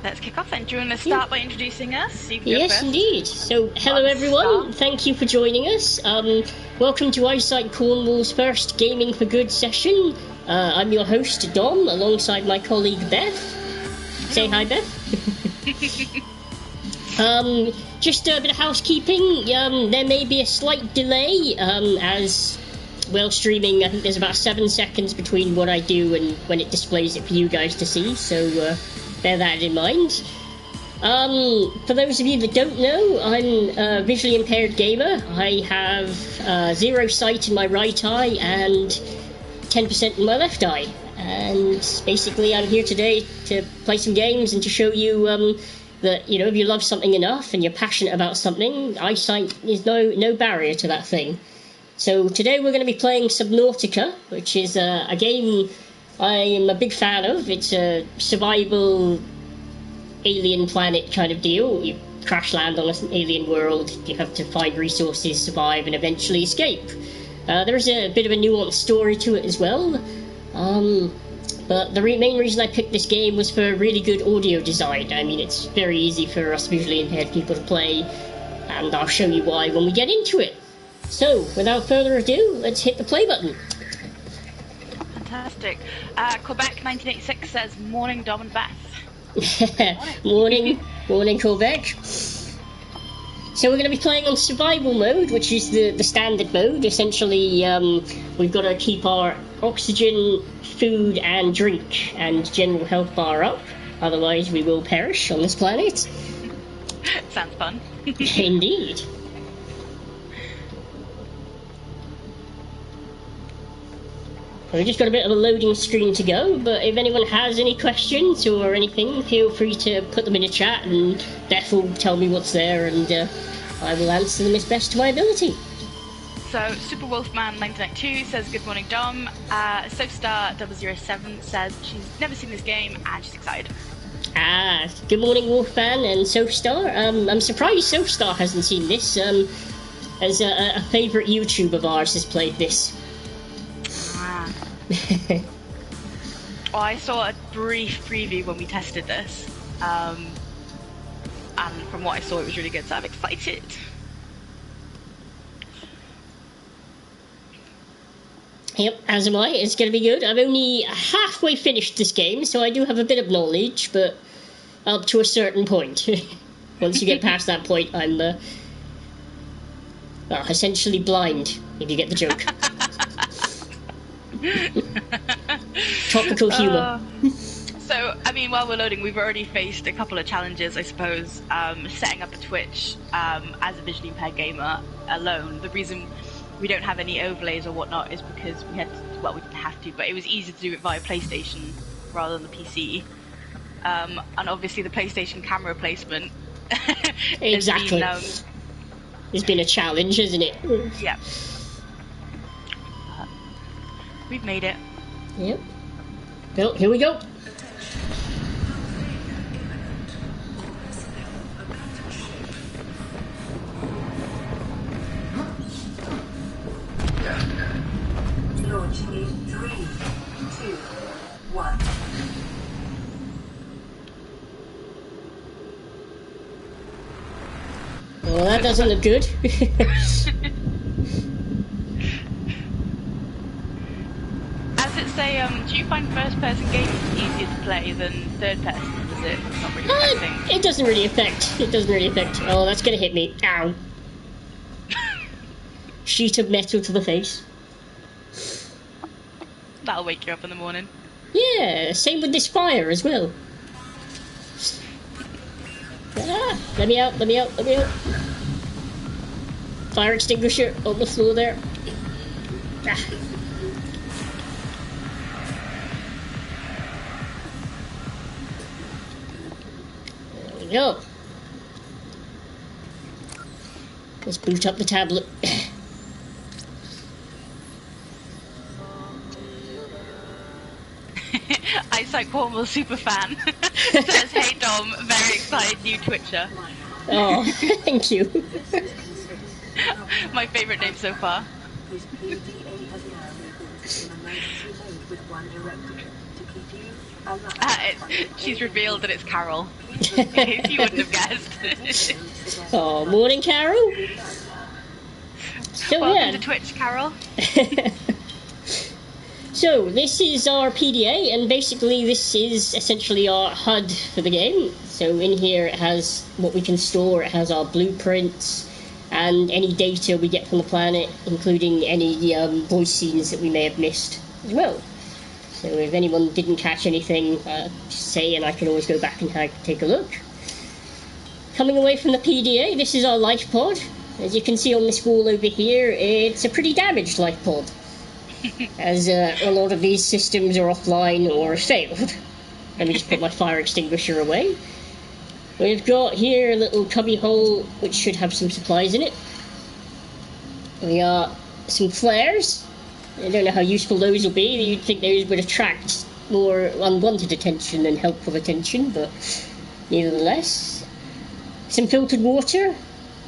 Let's kick off then. Do you want to start by introducing us? You can go yes, first. Indeed. So, hello everyone. Thank you for joining us. Welcome to iSightCornwall's first Gaming for Good session. I'm your host, Dom, alongside my colleague Beth. Say hi, Beth. Just a bit of housekeeping. There may be a slight delay, as well, streaming, I think there's about 7 seconds between what I do and when it displays it for you guys to see, so bear that in mind. For those of you that don't know, I'm a visually impaired gamer. I have 0 sight in my right eye and 10% in my left eye. And basically I'm here today to play some games and to show you that, you know, if you love something enough and you're passionate about something, eyesight is no barrier to that thing. So today we're going to be playing Subnautica, which is a game I am a big fan of. It's a survival alien planet kind of deal. You crash land on an alien world, you have to find resources, survive, and eventually escape. There's a bit of a nuanced story to it as well. But the main reason I picked this game was for really good audio design. I mean, it's very easy for us visually impaired people to play, and I'll show you why when we get into it. So, without further ado, let's hit the play button. Fantastic. Quebec 1986 says, "Morning, Dom and Beth." Morning Quebec. So we're going to be playing on survival mode, which is the standard mode. Essentially, we've got to keep our oxygen, food and drink and general health bar up, otherwise we will perish on this planet. Sounds fun. Indeed. We've just got a bit of a loading screen to go, but if anyone has any questions or anything, feel free to put them in the chat and Beth will tell me what's there and I will answer them as best to my ability. So, Super Wolfman 1992 says, "Good morning, Dom." Soapstar 007 says she's never seen this game and she's excited. Good morning, Wolfman and Soapstar. I'm surprised Soapstar hasn't seen this, as a favourite YouTube of ours has played this. Well, I saw a brief preview when we tested this, and from what I saw it was really good, so I'm excited. Yep, as am I. It's going to be good. I've only halfway finished this game, so I do have a bit of knowledge, but up to a certain point. Once you get past that point, I'm essentially blind, if you get the joke. Topical humour. So, I mean, while we're loading, we've already faced a couple of challenges, I suppose. Setting up a Twitch as a visually impaired gamer alone. The reason we don't have any overlays or whatnot is because we didn't have to, but it was easier to do it via PlayStation rather than the PC. And obviously the PlayStation camera placement exactly. It's been a challenge, isn't it? Yeah. We've made it. Yep. Well, here we go. Launching in 3, 2, 1. Well, that doesn't look good. Do you find first-person games easier to play than third-person? Does it not really affect things? It doesn't really affect. It doesn't really affect. Oh, that's gonna hit me. Ow. Sheet of metal to the face. That'll wake you up in the morning. Yeah, same with this fire as well. Let me out, let me out, let me out. Fire extinguisher on the floor there. There we go. Let's boot up the tablet. iSightCornwall superfan says, "Hey Dom, very excited new Twitcher." Oh, thank you. My favourite name so far. She's revealed that it's Carol. If you wouldn't have guessed. Oh, morning, Carol. So Welcome to Twitch, Carol. So this is our PDA, and basically this is essentially our HUD for the game. So in here it has what we can store, it has our blueprints, and any data we get from the planet, including any voice scenes that we may have missed as well. So if anyone didn't catch anything, just say, and I can always go back and take a look. Coming away from the PDA, this is our life pod. As you can see on this wall over here, it's a pretty damaged life pod, as a lot of these systems are offline or failed. Let me just put my fire extinguisher away. We've got here a little cubby hole which should have some supplies in it. We got some flares. I don't know how useful those will be. You'd think those would attract more unwanted attention than helpful attention, but nevertheless. Some filtered water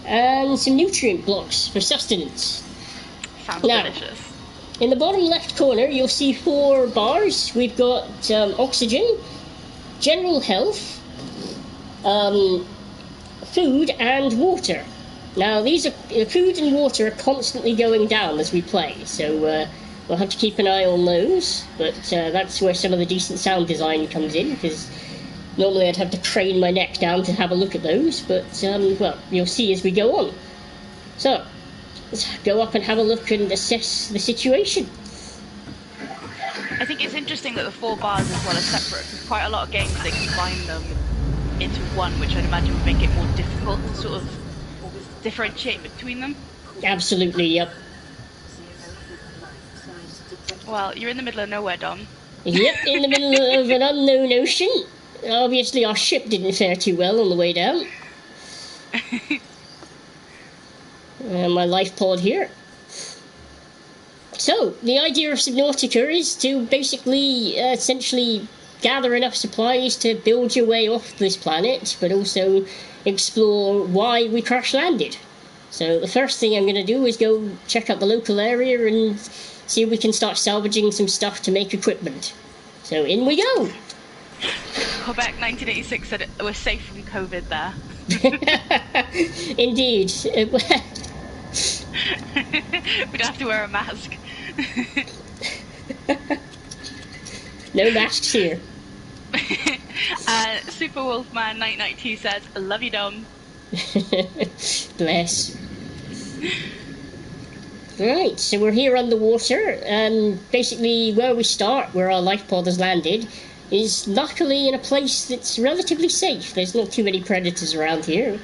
and some nutrient blocks for sustenance. Sounds delicious. In the bottom left corner, you'll see 4 bars. We've got oxygen, general health, food, and water. Now, these are food and water are constantly going down as we play, so we'll have to keep an eye on those. But that's where some of the decent sound design comes in, because normally I'd have to crane my neck down to have a look at those. But well, you'll see as we go on. So, let's go up and have a look and assess the situation. I think it's interesting that the 4 bars as well are separate, because quite a lot of games they combine them into one, which I'd imagine would make it more difficult to sort of differentiate between them. Absolutely, yep. Well, you're in the middle of nowhere, Dom. Yep, in the middle of an unknown ocean. Obviously our ship didn't fare too well on the way down. My life pod here. So, the idea of Subnautica is to basically, essentially gather enough supplies to build your way off this planet, but also explore why we crash landed. So the first thing I'm going to do is go check out the local area and see if we can start salvaging some stuff to make equipment. So in we go! Quebec 1986 said we're safe from COVID there. Indeed. We don't have to wear a mask. No masks here. Super Wolfman 992 says, I love you, Dom. Bless. Right, so we're here underwater, and basically where we start, where our life pod has landed, is luckily in a place that's relatively safe. There's not too many predators around here,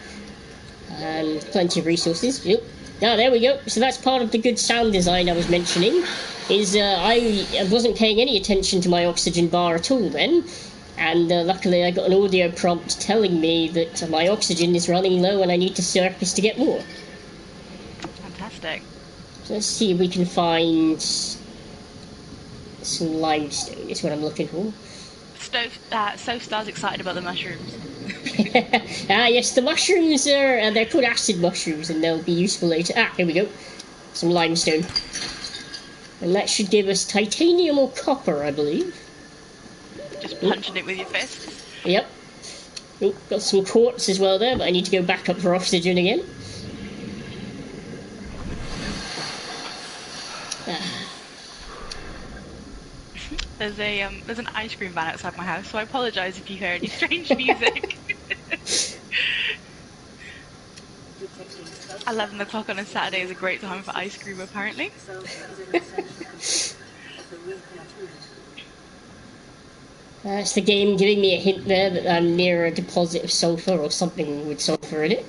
and plenty of resources. Yep. Ah, there we go. So that's part of the good sound design I was mentioning, is I wasn't paying any attention to my oxygen bar at all then, and luckily I got an audio prompt telling me that my oxygen is running low and I need to surface to get more. Fantastic. So let's see if we can find some limestone, is what I'm looking for. So Star's excited about the mushrooms. Ah, yes, the mushrooms are, they're called acid mushrooms, and they'll be useful later. Ah, here we go. Some limestone. And that should give us titanium or copper, I believe. Just punching it with your fists. Yep. Oh, got some quartz as well there, but I need to go back up for oxygen again. There's an ice cream van outside my house, so I apologise if you hear any strange music. 11 o'clock on a Saturday is a great time for ice cream, apparently. That's the game giving me a hint there that I'm near a deposit of sulphur or something with sulphur in it.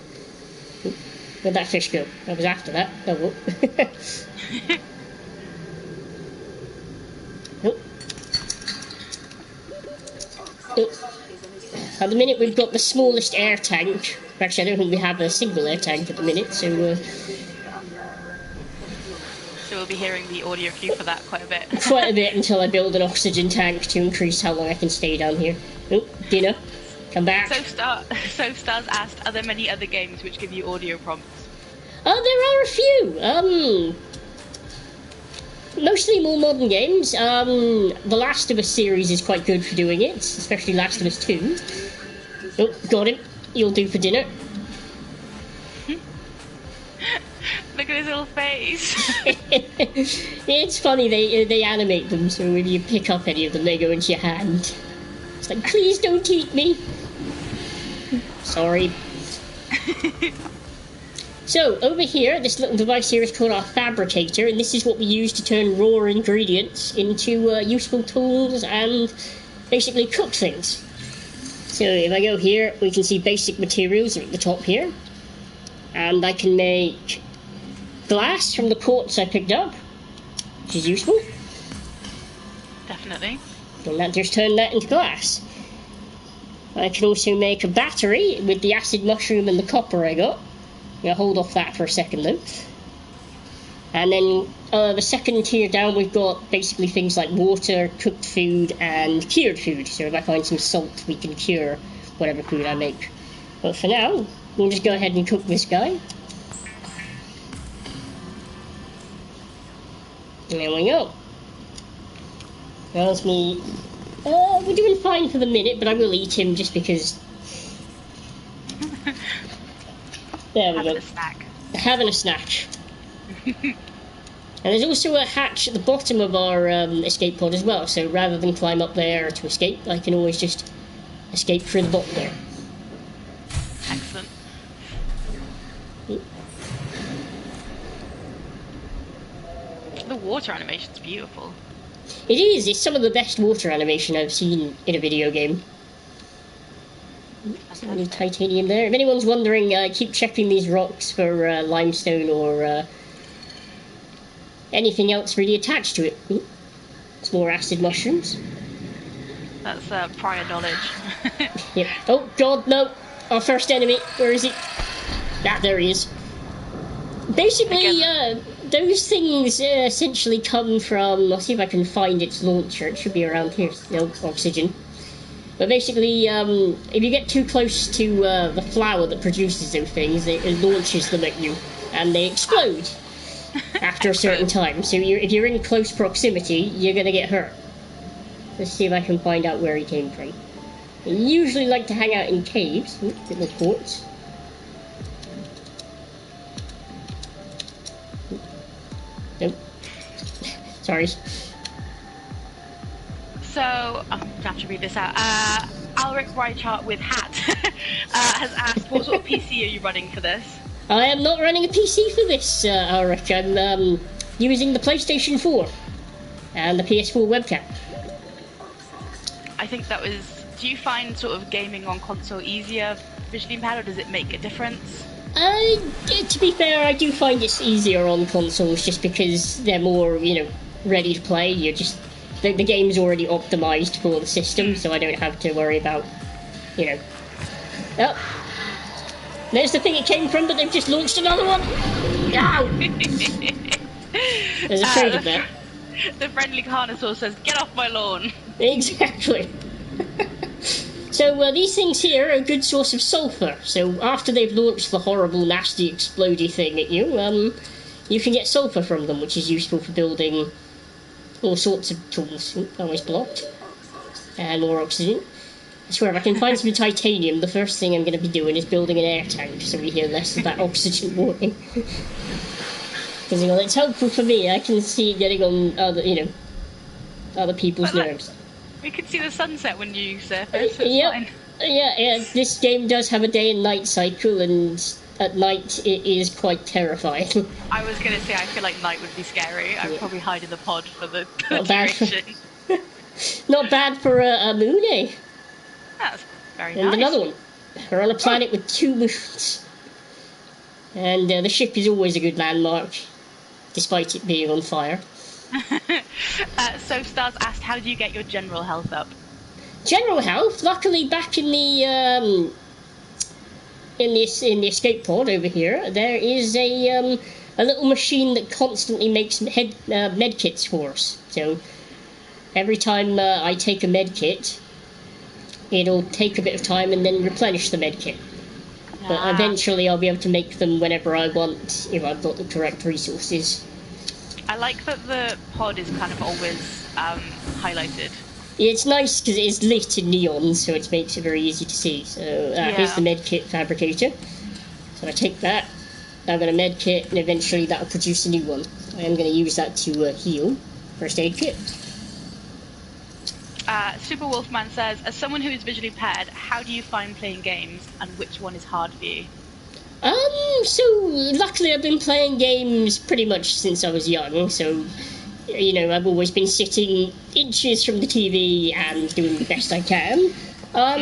Where'd that fish go? I was after that. Oh, well. Oh. Oh. At the minute we've got the smallest air tank. Actually, I don't think we have a single air tank at the minute, so... So we'll be hearing the audio cue for that quite a bit. Quite a bit until I build an oxygen tank to increase how long I can stay down here. Oh, dinner. Come back. So Star's asked, are there many other games which give you audio prompts? Oh, there are a few. Mostly more modern games. The Last of Us series is quite good for doing it, especially Last of Us 2. Oh, got him. You'll do for dinner. Look at his little face. It's funny, they animate them, so if you pick up any of them, they go into your hand. It's like, please don't eat me. Sorry. So, over here, this little device here is called our Fabricator, and this is what we use to turn raw ingredients into useful tools and basically cook things. So, if I go here, we can see basic materials at the top here. And I can make glass from the quartz I picked up, which is useful. Definitely. And that just turned that into glass. I can also make a battery with the acid mushroom and the copper I got. I'm going to hold off that for a second though. And then the second tier down we've got basically things like water, cooked food and cured food. So if I find some salt we can cure whatever food I make. But for now, we'll just go ahead and cook this guy. And there we go. There's me. We're doing fine for the minute, but I will eat him just because. There we go. Having a snack. Having a snack. And there's also a hatch at the bottom of our escape pod as well, so rather than climb up there to escape, I can always just escape through the bottom there. Excellent. The water animation's beautiful. It is. It's some of the best water animation I've seen in a video game. Some new titanium there. If anyone's wondering, keep checking these rocks for limestone or anything else really attached to it. Ooh, it's more acid mushrooms. That's prior knowledge. Yep. Oh god, no! Our first enemy. Where is he? Ah, there he is. Basically, those things essentially come from. I'll see if I can find its launcher. It should be around here. No oxygen. But basically, if you get too close to the flower that produces those things, it launches them at you, and they explode after a certain time. So if you're in close proximity, you're going to get hurt. Let's see if I can find out where he came from. They usually like to hang out in caves. Ooh, little quartz. Nope. Sorry. So, I'm going to have to read this out. Alric Rychart with hat has asked, what sort of PC are you running for this? I am not running a PC for this, Alric. I'm using the PlayStation 4 and the PS4 webcam. I think that was... Do you find sort of gaming on console easier visually impaired, or does it make a difference? To be fair, I do find it's easier on consoles just because they're more, ready to play. You're just... The game's already optimised for the system, so I don't have to worry about, Oh! There's the thing it came from, but they've just launched another one! Ow! There's a trade of that. The friendly carnosaur says, get off my lawn! Exactly. So these things here are a good source of sulphur. So after they've launched the horrible, nasty, explodey thing at you, you can get sulphur from them, which is useful for building all sorts of tools. Ooh, always blocked. And more oxygen. I swear, if I can find some titanium, the first thing I'm going to be doing is building an air tank so we hear less of that oxygen warning. Because, it's helpful for me. I can see it getting on other people's nerves. We can see the sunset when you surface. Yep. Yeah, this game does have a day and night cycle, and at night it is quite terrifying. I was going to say, I feel like night would be scary. I would probably hide in the pod for the Not duration. Not bad for a moon, eh? That's very and nice. Another one. We're on a planet with 2 moons. And the ship is always a good landmark, despite it being on fire. So Stars asked, how do you get your general health up? General health? Luckily, back in the escape pod over here, there is a little machine that constantly makes med kits for us. So every time I take a med kit, it'll take a bit of time and then replenish the med kit. But eventually I'll be able to make them whenever I want, if I've got the correct resources. I like that the pod is kind of always highlighted. Yeah, it's nice because it is lit in neon, so it makes it very easy to see. So here's the medkit fabricator. So I take that, I've got a medkit, and eventually that'll produce a new one. I am going to use that to heal. First aid kit. Super Wolfman says, as someone who is visually impaired, how do you find playing games, and which one is hard for you? So luckily I've been playing games pretty much since I was young, so, you know, I've always been sitting inches from the TV and doing the best I can.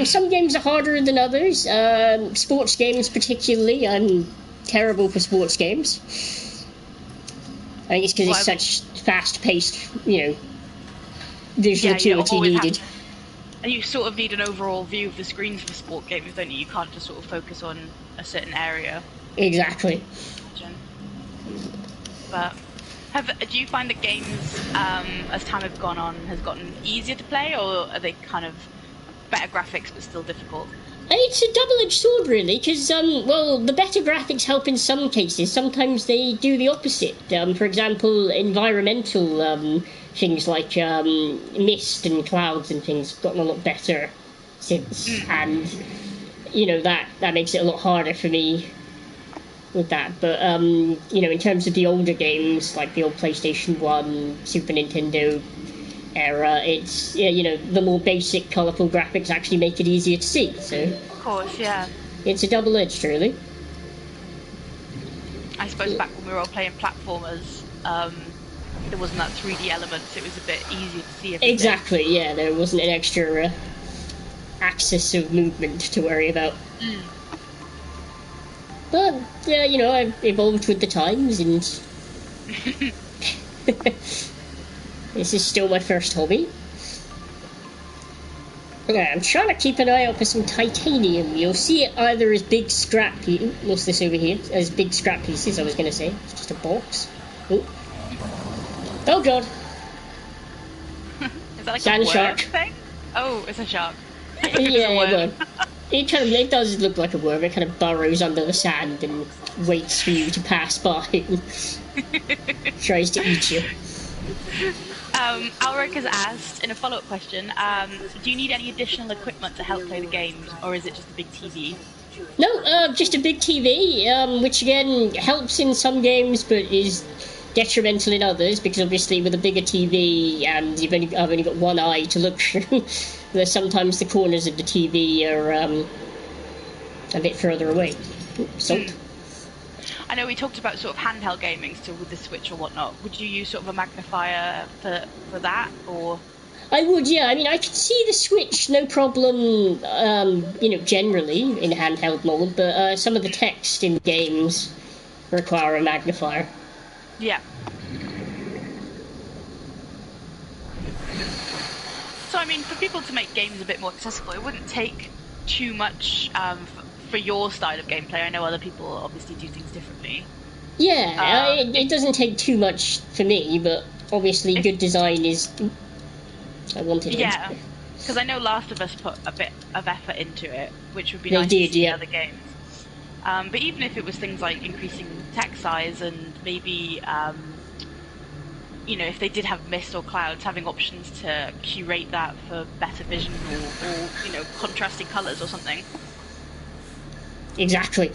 Some games are harder than others. Sports games particularly, I'm terrible for sports games. I think it's because it's such fast-paced, you know, visual acuity needed. And you sort of need an overall view of the screens for sport games, don't you? You can't just sort of focus on a certain area. Exactly. But do you find that games, as time has gone on, has gotten easier to play, or are they kind of better graphics but still difficult? It's a double-edged sword, really, because, well, the better graphics help in some cases. Sometimes they do the opposite. For example, environmental things like mist and clouds and things have gotten a lot better since. And, you know, that makes it a lot harder for me with that. But, you know, in terms of the older games, like the old PlayStation 1, Super Nintendo era, it's, you know, the more basic, colourful graphics actually make it easier to see, so... Of course, yeah. It's a double-edged, really. I suppose back when we were all playing platformers, there wasn't that 3D element, so it was a bit easier to see everything. Exactly, yeah, there wasn't an extra axis of movement to worry about. But, yeah, you know, I've evolved with the times, and... This is still my first hobby. Okay, I'm trying to keep an eye out for some titanium. You'll see it either as big scrap pieces, what's this over here? As big scrap pieces, I was going to say. It's just a box. Oh, oh god! Is that like sand a shark thing? Oh, it's a shark. Yeah, well, it does look like a worm. It kind of burrows under the sand and waits for you to pass by and tries to eat you. Alric has asked, in a follow-up question, do you need any additional equipment to help play the games, or is it just a big TV? No, just a big TV, which again helps in some games, but is detrimental in others, because obviously with a bigger TV and I've only got one eye to look through, sometimes the corners of the TV are a bit further away. Salt. I know we talked about sort of handheld gaming still with the Switch or whatnot. Would you use sort of a magnifier for that, or...? I would, yeah. I mean, I could see the Switch, no problem, you know, generally in handheld mode, but some of the text in games require a magnifier. Yeah. So, I mean, for people to make games a bit more accessible, it wouldn't take too much for your style of gameplay. I know other people obviously do things differently. Yeah, it doesn't take too much for me, but obviously good design is... I wanted it. Yeah, because I know Last of Us put a bit of effort into it, which would be They nice did, to see in yeah. other games. But even if it was things like increasing text size and maybe, you know, if they did have mist or clouds, having options to curate that for better vision or you know, contrasting colours or something. Exactly.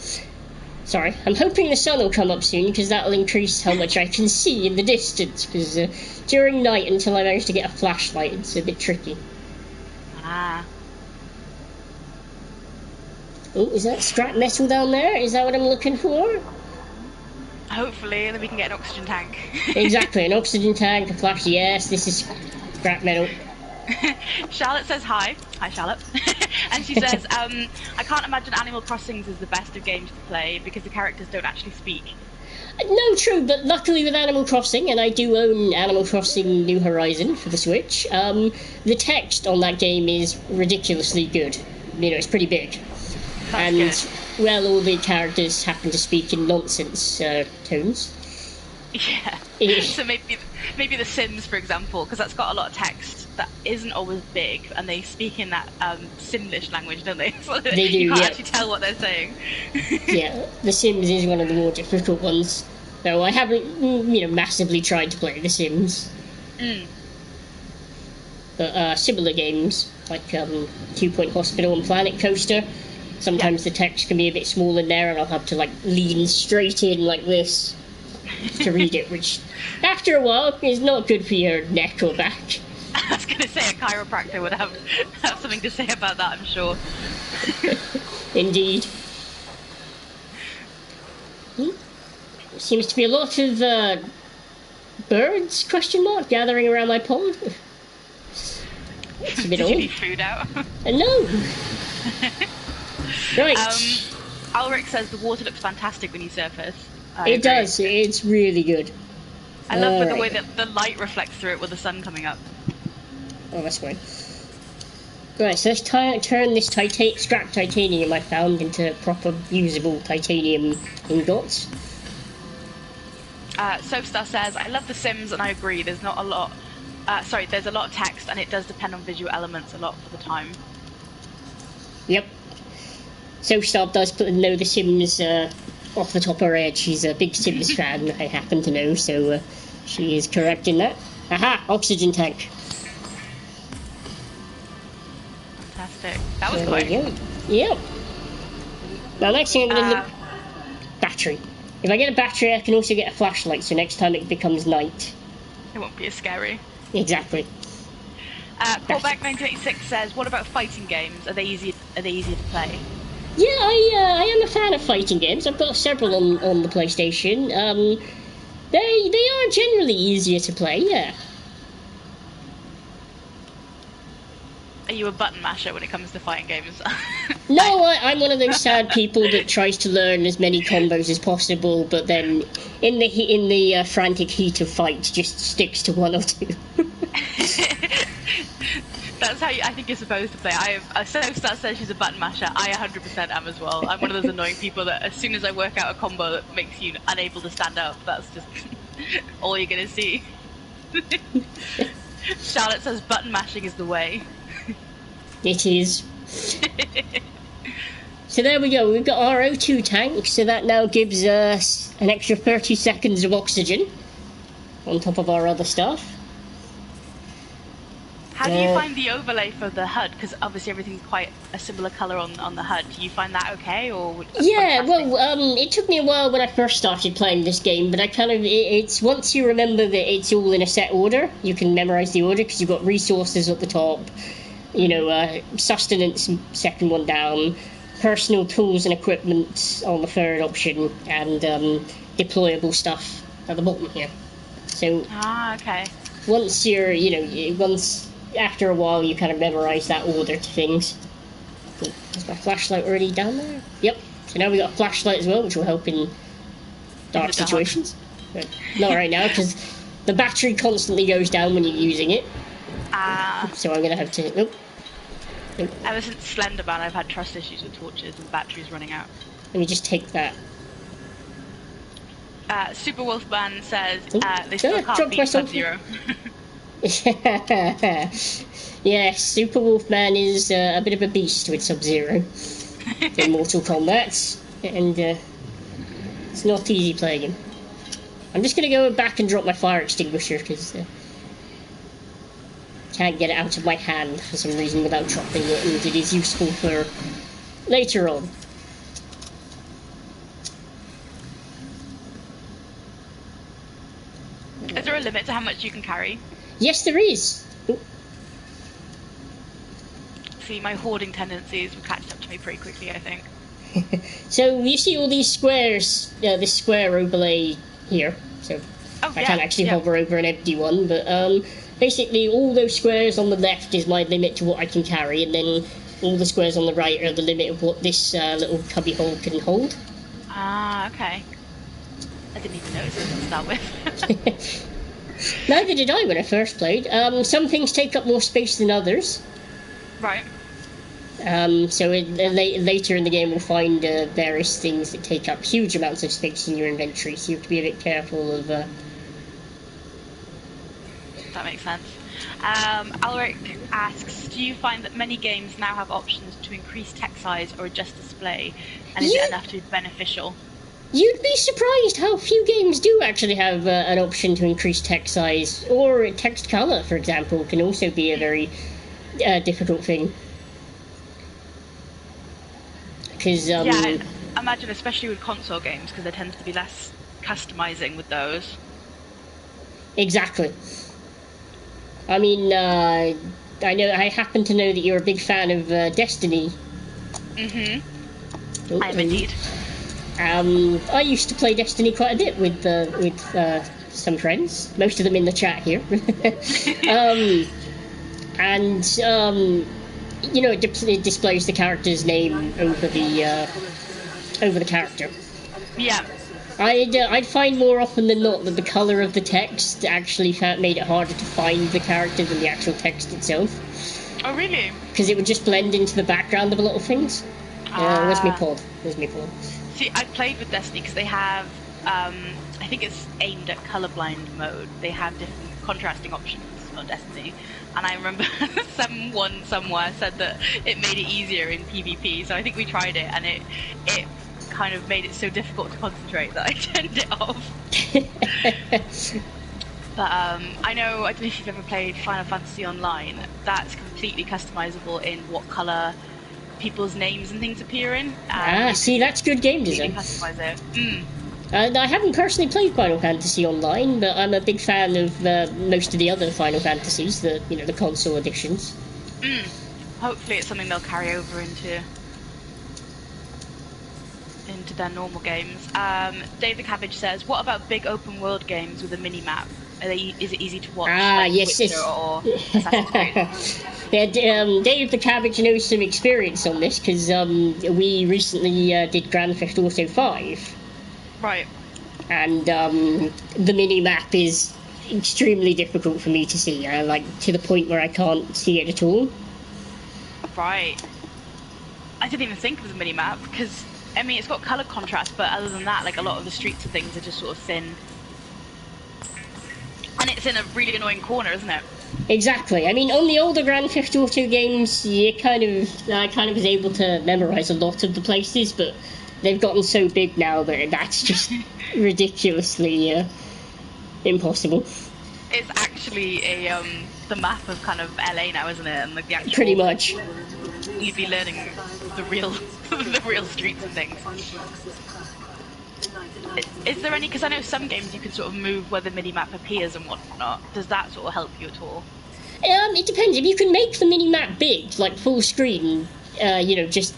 Sorry, I'm hoping the sun will come up soon, because that'll increase how much I can see in the distance, because during night, until I manage to get a flashlight, it's a bit tricky. Ah. Oh, is that scrap metal down there? Is that what I'm looking for? Hopefully, and then we can get an oxygen tank. Exactly, an oxygen tank, a flash, yes, this is scrap metal. Charlotte says hi. Hi, Charlotte. And she says, I can't imagine Animal Crossing is the best of games to play because the characters don't actually speak. No, true, but luckily with Animal Crossing, and I do own Animal Crossing New Horizon for the Switch, the text on that game is ridiculously good. You know, it's pretty big. That's good. Well, all the characters happen to speak in nonsense tones. Yeah. So maybe The Sims, for example, because that's got a lot of text that isn't always big, and they speak in that Simlish language, don't they? So They do, you can't yeah. actually tell what they're saying. Yeah, The Sims is one of the more difficult ones. Though I haven't, massively tried to play The Sims. But similar games, like 2 Point Hospital and Planet Coaster, sometimes the text can be a bit small in there and I'll have to like lean straight in like this to read it, which after a while is not good for your neck or back. I was going to say a chiropractor would have something to say about that, I'm sure. Indeed. Seems to be a lot of birds, gathering around my pond. It's a bit odd. Did you leave food out? No. Right. Ulrich says the water looks fantastic when you surface. It does. It's really good. I love the way that the light reflects through it with the sun coming up. Oh, that's fine. Right, so let's turn this scrap titanium I found into proper usable titanium ingots. Soapstar says, I love The Sims and I agree, there's not a lot... there's a lot of text and it does depend on visual elements a lot for the time. Yep. Soapstar does know The Sims off the top of her head. She's a big Sims fan, I happen to know, so she is correct in that. Aha! Oxygen tank. Fantastic. That was quick. Yep. Now next thing I'm going to look... Battery. If I get a battery, I can also get a flashlight, so next time it becomes night. It won't be as scary. Exactly. Paulback1986 says, what about fighting games? Are they easier to play? Yeah, I am a fan of fighting games. I've got several on the PlayStation. They are generally easier to play, yeah. Are you a button masher when it comes to fighting games? No, I'm one of those sad people that tries to learn as many combos as possible, but then in the frantic heat of fight just sticks to one or two. That's how I think you're supposed to play. Soapstar says she's a button masher. I 100% am as well. I'm one of those annoying people that as soon as I work out a combo that makes you unable to stand up, that's just all you're going to see. Charlotte says button mashing is the way. It is. So there we go, we've got our O2 tank, so that now gives us an extra 30 seconds of oxygen on top of our other stuff. How do you find the overlay for the HUD? Because obviously everything's quite a similar colour on the HUD. Do you find that okay, or? Yeah, well, it took me a while when I first started playing this game, but I it's once you remember that it's all in a set order, you can memorise the order because you've got resources at the top, sustenance second one down, personal tools and equipment on the third option, and deployable stuff at the bottom here. So okay. Once you're, after a while you kind of memorise that order to things. Is my flashlight already down there? Yep. So now we've got a flashlight as well, which will help in dark situations. But not right now, because the battery constantly goes down when you're using it. So I'm going to have to... Nope. Ever since Slenderman, I've had trust issues with torches and batteries running out. Let me just take that. Super Wolfman says they still can't drop beat myself. Sub-Zero. Yes, Super Wolfman is a bit of a beast with Sub-Zero in Mortal Kombat, and it's not easy playing him. I'm just going to go back and drop my fire extinguisher because can't get it out of my hand for some reason without dropping it, and it is useful for later on. Is there a limit to how much you can carry? Yes, there is. Ooh. See, my hoarding tendencies will catch up to me pretty quickly, I think. So you see all these squares, this square overlay here. So I can't actually hover over an empty one, but basically all those squares on the left is my limit to what I can carry, and then all the squares on the right are the limit of what this little cubby hole can hold. Okay. I didn't even notice it to start with. Neither did I when I first played. Some things take up more space than others. Right. So later in the game we'll find various things that take up huge amounts of space in your inventory, so you have to be a bit careful of... That makes sense. Alric asks, do you find that many games now have options to increase text size or adjust display, and is it enough to be beneficial? You'd be surprised how few games do actually have an option to increase text size, or text color, for example, can also be a very difficult thing. Because yeah, I imagine especially with console games, because there tends to be less customizing with those. Exactly. I mean, I happen to know that you're a big fan of Destiny. Mm-hmm. I am indeed. I used to play Destiny quite a bit with some friends, most of them in the chat here. You know, it displays the character's name over the character. Yeah. I'd find more often than not that the colour of the text actually made it harder to find the character than the actual text itself. Oh, really? Because it would just blend into the background of a lot of things. Where's my pod? See, I've played with Destiny because they have, I think it's aimed at colorblind mode. They have different contrasting options on Destiny. And I remember someone somewhere said that it made it easier in PvP. So I think we tried it, and it kind of made it so difficult to concentrate that I turned it off. But I don't know if you've ever played Final Fantasy Online. That's completely customizable in what color people's names and things appear in. See, that's good game design. Customize it. I haven't personally played Final Fantasy Online, but I'm a big fan of most of the other Final Fantasies, the console editions. Hopefully, it's something they'll carry over into their normal games. Dave the Cabbage says, "What about big open world games with a mini map? Is it easy to watch? Like yes. Or Assassin's Creed?" Yeah, Dave the Cabbage knows some experience on this because we recently did Grand Theft Auto 5. Right. And the mini map is extremely difficult for me to see, to the point where I can't see it at all. Right. I didn't even think of the mini map because, I mean, it's got colour contrast, but other than that, like, a lot of the streets and things are just sort of thin. And it's in a really annoying corner, isn't it? Exactly. I mean, on the older Grand Theft Auto games, I kind of was able to memorise a lot of the places, but they've gotten so big now that that's just ridiculously impossible. It's actually the map of kind of LA now, isn't it? And like the actual, pretty much. You'd be learning the real streets and things. Is there any? Because I know some games you can sort of move where the mini map appears and whatnot. Does that sort of help you at all? It depends. If you can make the mini map big, like full screen, just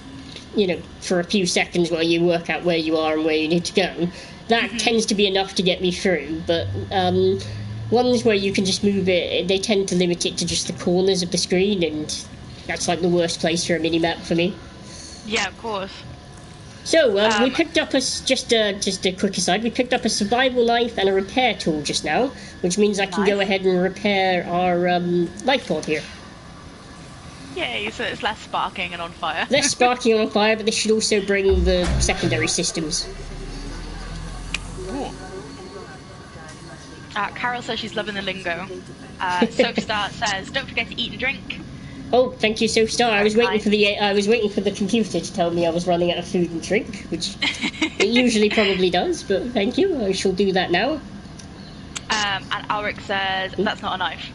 for a few seconds while you work out where you are and where you need to go, that tends to be enough to get me through. But ones where you can just move it, they tend to limit it to just the corners of the screen, and that's like the worst place for a mini map for me. Yeah, of course. So we picked up just a quick aside. We picked up a survival knife and a repair tool just now, which means I can go ahead and repair our life pod here. Yay! So it's less sparking and on fire. Less sparking and on fire, but this should also bring the secondary systems. Carol says she's loving the lingo. Soapstar says, "Don't forget to eat and drink." Oh, thank you, Soapstar. I was waiting for the computer to tell me I was running out of food and drink, which it usually probably does. But thank you. I shall do that now. And Ulrich says, "That's not a knife."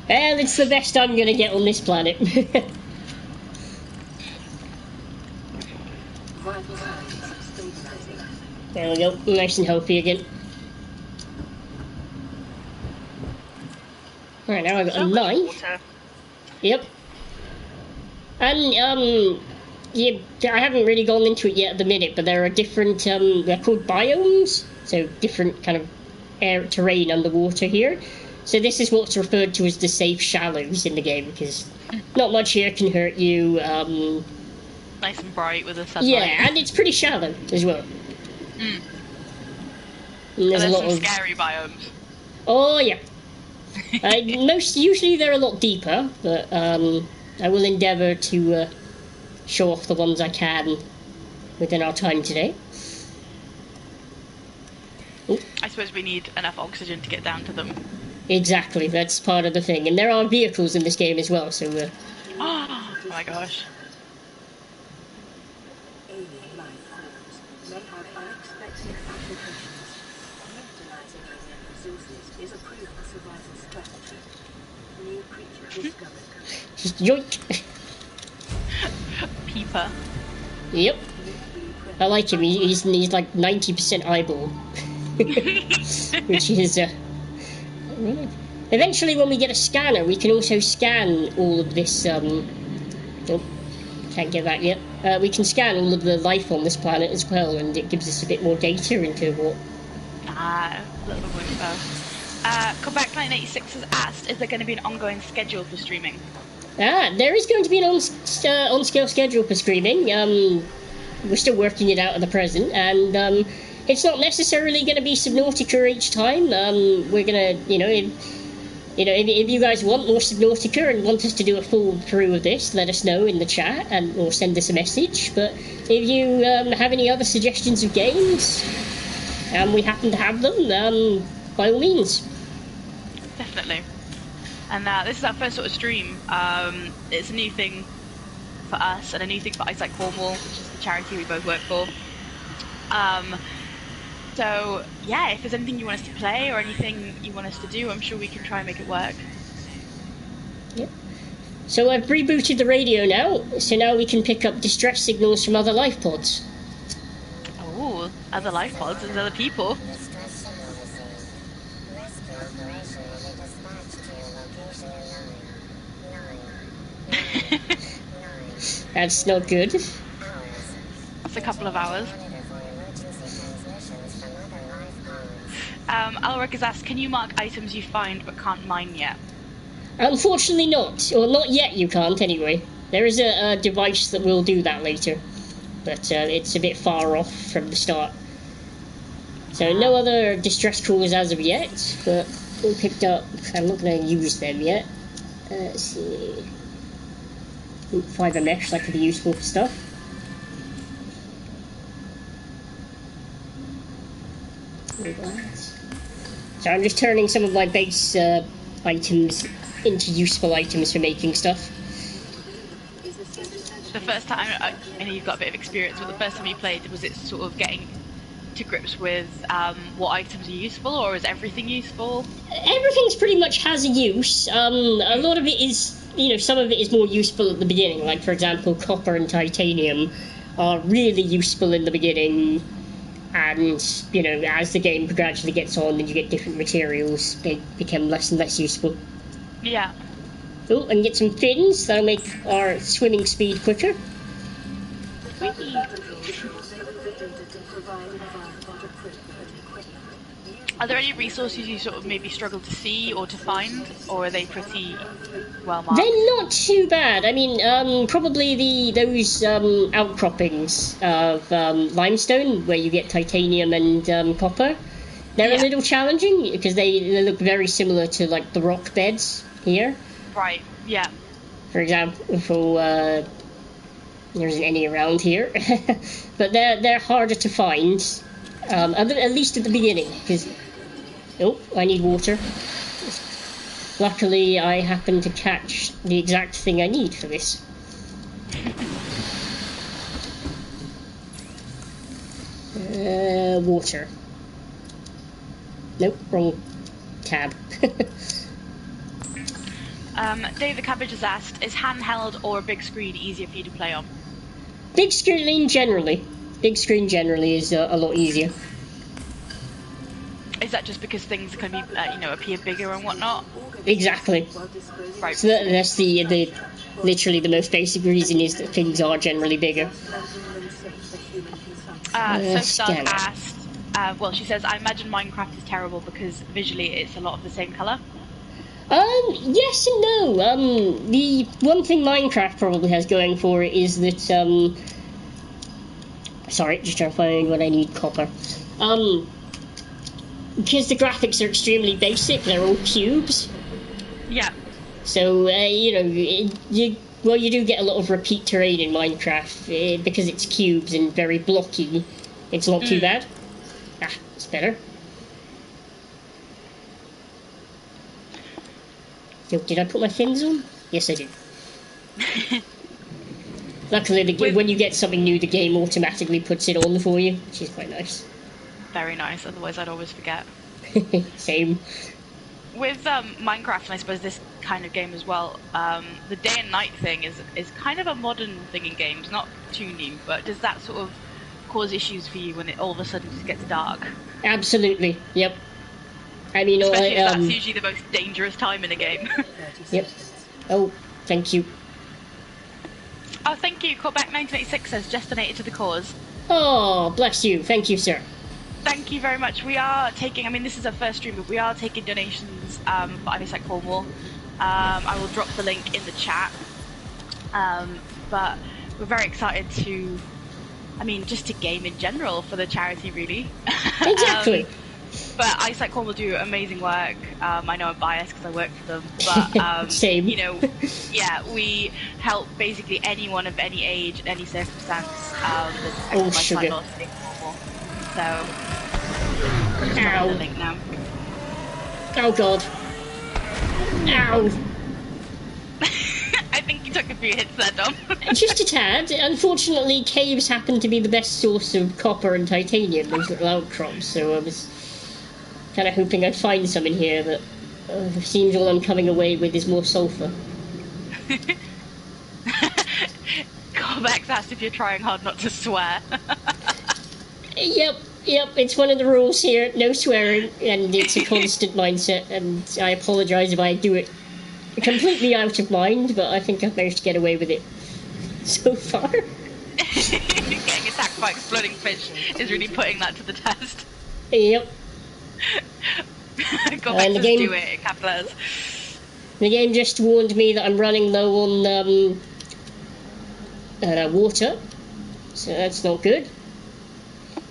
Well, it's the best I'm going to get on this planet. There we go, nice and healthy again. Alright, now I've got a knife. Yep. And, I haven't really gone into it yet at the minute, but there are different, they're called biomes, so different kind of terrain underwater here. So this is what's referred to as the safe shallows in the game, because not much here can hurt you. Nice and bright with the sunlight. Yeah, and it's pretty shallow as well. Mm. And there's some scary biomes. Oh yeah. Usually they're a lot deeper, but I will endeavour to show off the ones I can within our time today. Ooh. I suppose we need enough oxygen to get down to them. Exactly, that's part of the thing. And there are vehicles in this game as well, so... Oh my gosh. alien life forms may have unexpected applications. Utilizing alien resources is a proven survival strategy. New creature discovered. Yoink! Peeper. Yep. I like him. He's like 90% eyeball. Which is, eventually when we get a scanner, we can also scan all of this, oh, can't get that yet. We can scan all of the life on this planet as well, and it gives us a bit more data into what... A little bit more info. Comeback 986 has asked, is there going to be an ongoing schedule for streaming? There is going to be an on-scale schedule for streaming. We're still working it out at the present, and it's not necessarily going to be Subnautica each time. We're going to, if you guys want more Subnautica and want us to do a full through of this, let us know in the chat or send us a message. But if you have any other suggestions of games, and we happen to have them, by all means. Definitely. And this is our first sort of stream. It's a new thing for us and a new thing for iSightCornwall, which is the charity we both work for. So, yeah, if there's anything you want us to play or anything you want us to do, I'm sure we can try and make it work. Yep. So I've rebooted the radio now, so now we can pick up distress signals from other life pods. Oh, other life pods and other people. That's not good. That's a couple of hours. Alric has asked, can you mark items you find but can't mine yet? Unfortunately not. Or not yet, you can't anyway. There is a device that will do that later. But it's a bit far off from the start. So no other distress calls as of yet, but we picked up... I'm not going to use them yet. Let's see... Fiber mesh, that could be useful for stuff. So I'm just turning some of my base items into useful items for making stuff. The first time, I know you've got a bit of experience, but the first time you played, was it sort of getting to grips with what items are useful, or is everything useful? Everything's pretty much has a use. A lot of it is, some of it is more useful at the beginning. Like, for example, copper and titanium are really useful in the beginning, and, as the game gradually gets on and you get different materials, they become less and less useful. Yeah. Oh, and get some fins, that'll make our swimming speed quicker. Are there any resources you sort of maybe struggle to see or to find, or are they pretty well marked? They're not too bad. I mean, probably those outcroppings of limestone, where you get titanium and copper, they're a little challenging, because they look very similar to, like, the rock beds here. Right, yeah. For example, there isn't any around here. But they're harder to find, at least at the beginning, because... Oh, I need water. Luckily, I happen to catch the exact thing I need for this. Water. Nope, wrong tab. Dave the Cabbage has asked, is handheld or a big screen easier for you to play on? Big screen generally. Big screen generally is a lot easier. Is that just because things can be, appear bigger and whatnot? Exactly. Right. So that's the literally the most basic reason is that things are generally bigger. Sofstar asked, she says, I imagine Minecraft is terrible because visually it's a lot of the same colour. Yes and no. The one thing Minecraft probably has going for it is that, sorry, just trying to find what I need, copper. Because the graphics are extremely basic, they're all cubes. Yeah. So, you do get a lot of repeat terrain in Minecraft, because it's cubes and very blocky. It's not too bad. Ah, it's better. So, did I put my fins on? Yes, I did. Luckily, when you get something new, the game automatically puts it on for you, which is quite nice. Very nice, otherwise I'd always forget. Same. With Minecraft, and I suppose this kind of game as well, the day and night thing is kind of a modern thing in games, not too new, but does that sort of cause issues for you when it all of a sudden just gets dark? Absolutely, yep. I mean, especially if that's usually the most dangerous time in a game. Yep. Oh, thank you. Oh, thank you. Callback 1986 says, just donated to the cause. Oh, bless you. Thank you, sir. Thank you very much. We are taking, I mean, this is our first stream, but we are taking donations for iSightCornwall. I will drop the link in the chat. But we're very excited to, I mean, just to game in general for the charity, really. Exactly. But iSightCornwall do amazing work. I know I'm biased because I work for them, but Same. you know, yeah, we help basically anyone of any age, any circumstance. Oh, sugar. So, ow. The link now. Oh god. Ow. I think you took a few hits there, Dom. Just a tad. Unfortunately, caves happen to be the best source of copper and titanium, those little outcrops, so I was kind of hoping I'd find some in here, but it seems all I'm coming away with is more sulfur. Corvax asked if you're trying hard not to swear. Yep, it's one of the rules here, no swearing, and it's a constant mindset, and I apologise if I do it completely out of mind, but I think I've managed to get away with it so far. Getting attacked by exploding fish is really putting that to the test. Yep. Corvax says do it, in capital letters. The game just warned me that I'm running low on water, so that's not good.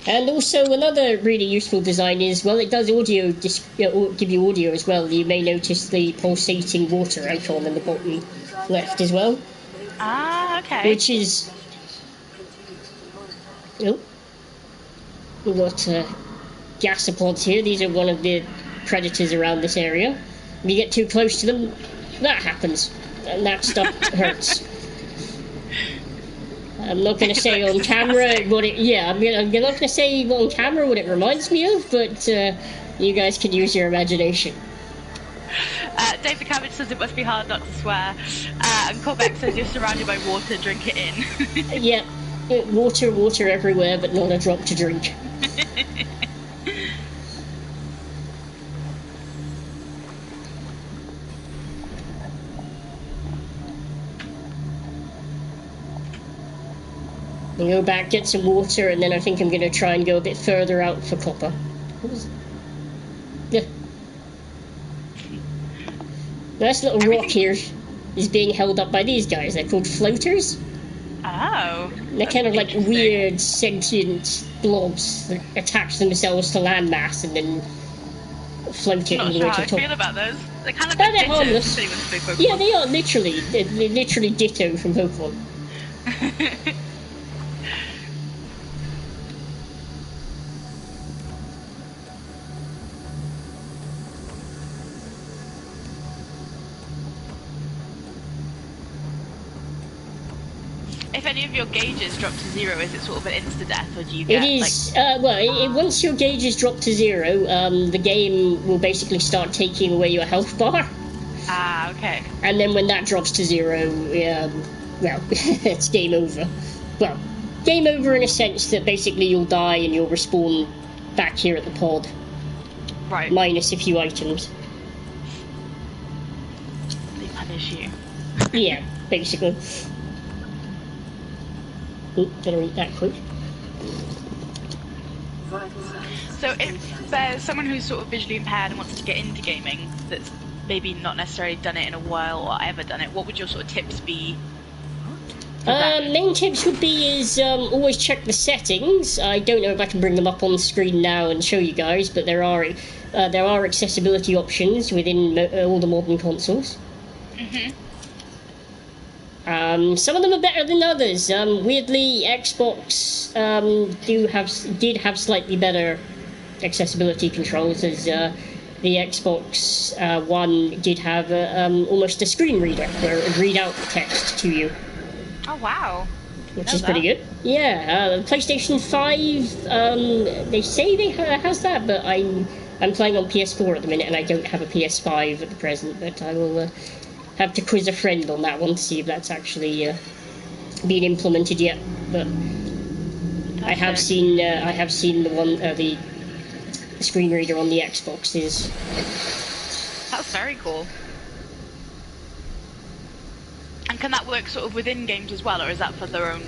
And also another really useful design is, well, it does audio, give you audio as well. You may notice the pulsating water icon in the bottom left as well. Ah, okay. Which is... Oh. We've got gasopods here. These are one of the predators around this area. If you get too close to them, that happens. And that stuff hurts. I'm not going to say on camera what it... Yeah, I'm not going to say on camera what it reminds me of, but you guys can use your imagination. Dave the Cabbage says it must be hard not to swear. And Corbeck says you're surrounded by water, drink it in. Yeah, water everywhere, but not a drop to drink. I'll go back, get some water, and then I think I'm going to try and go a bit further out for copper. Yeah. This little rock here is being held up by these guys. They're called floaters. Oh. They're kind of like weird, sentient blobs that attach themselves to landmass and then float it all the way to the top. I'm not sure how I feel about those. They're kind of they're harmless. Yeah, they are literally. They're literally ditto from Pokemon. If any of your gauges drop to zero, is it sort of an insta-death, or do you get... It is, once your gauges drop to zero, the game will basically start taking away your health bar. Ah, okay. And then when that drops to zero, well, it's game over. Well, game over in a sense that basically you'll die and you'll respawn back here at the pod. Right. Minus a few items. They punish you. Yeah, basically. Ooh, better eat that quick. So if there's someone who's sort of visually impaired and wants to get into gaming, that's maybe not necessarily done it in a while or ever done it, what would your sort of tips be? Main tips would be always check the settings. I don't know if I can bring them up on the screen now and show you guys, but there are accessibility options within all the modern consoles. Mm-hmm. Some of them are better than others. Weirdly, Xbox did have slightly better accessibility controls, as the Xbox One did have almost a screen reader where it would read out text to you. Oh wow! which is pretty good. Yeah, PlayStation 5, they say they has that, but I'm playing on PS4 at the minute, and I don't have a PS5 at the present, but I will have to quiz a friend on that one to see if that's actually been implemented yet. But I have seen the one the screen reader on the Xboxes. That's very cool. And can that work sort of within games as well, or is that for their own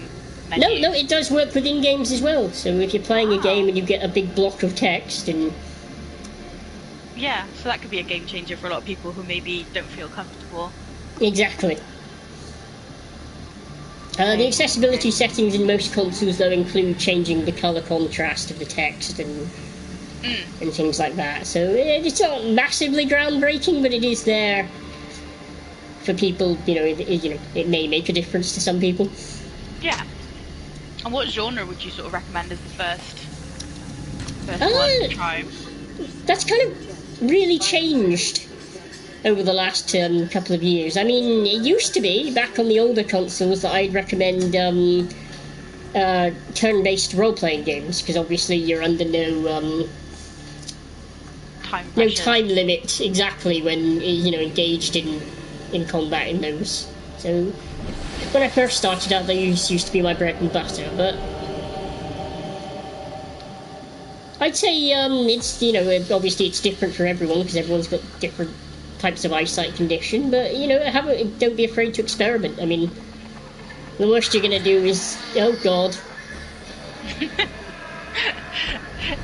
menus? No, it does work within games as well. So if you're playing a game and you get a big block of text and... Yeah, so that could be a game changer for a lot of people who maybe don't feel comfortable. Exactly. The accessibility settings in most consoles, though, include changing the colour contrast of the text and things like that. So it's not massively groundbreaking, but it is there for people. It may make a difference to some people. Yeah. And what genre would you sort of recommend as the first one to try? That's kind of really changed over the last couple of years. I mean, it used to be, back on the older consoles, that I'd recommend turn-based role-playing games, because obviously you're under no time limit exactly when engaged in combat in those. So when I first started out, those used to be my bread and butter, but I'd say it's obviously it's different for everyone because everyone's got different types of eyesight condition, but don't be afraid to experiment. I mean, the worst you're gonna do is, oh god,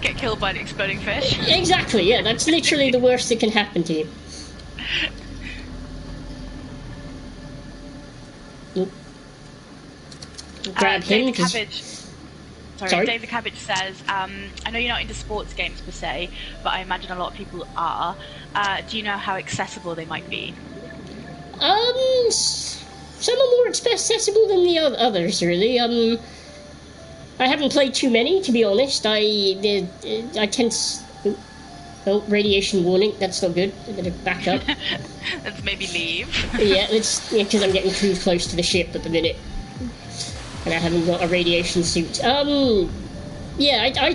get killed by an exploding fish. Exactly, yeah, that's literally the worst that can happen to you. Grab him. David Cabbage says, I know you're not into sports games per se, but I imagine a lot of people are. Do you know how accessible they might be? Some are more accessible than the others, really. I haven't played too many, to be honest. I tend to... Oh, radiation warning. That's not good. I'm going to back up. Let's maybe leave. Because I'm getting too close to the ship at the minute. And I haven't got a radiation suit. I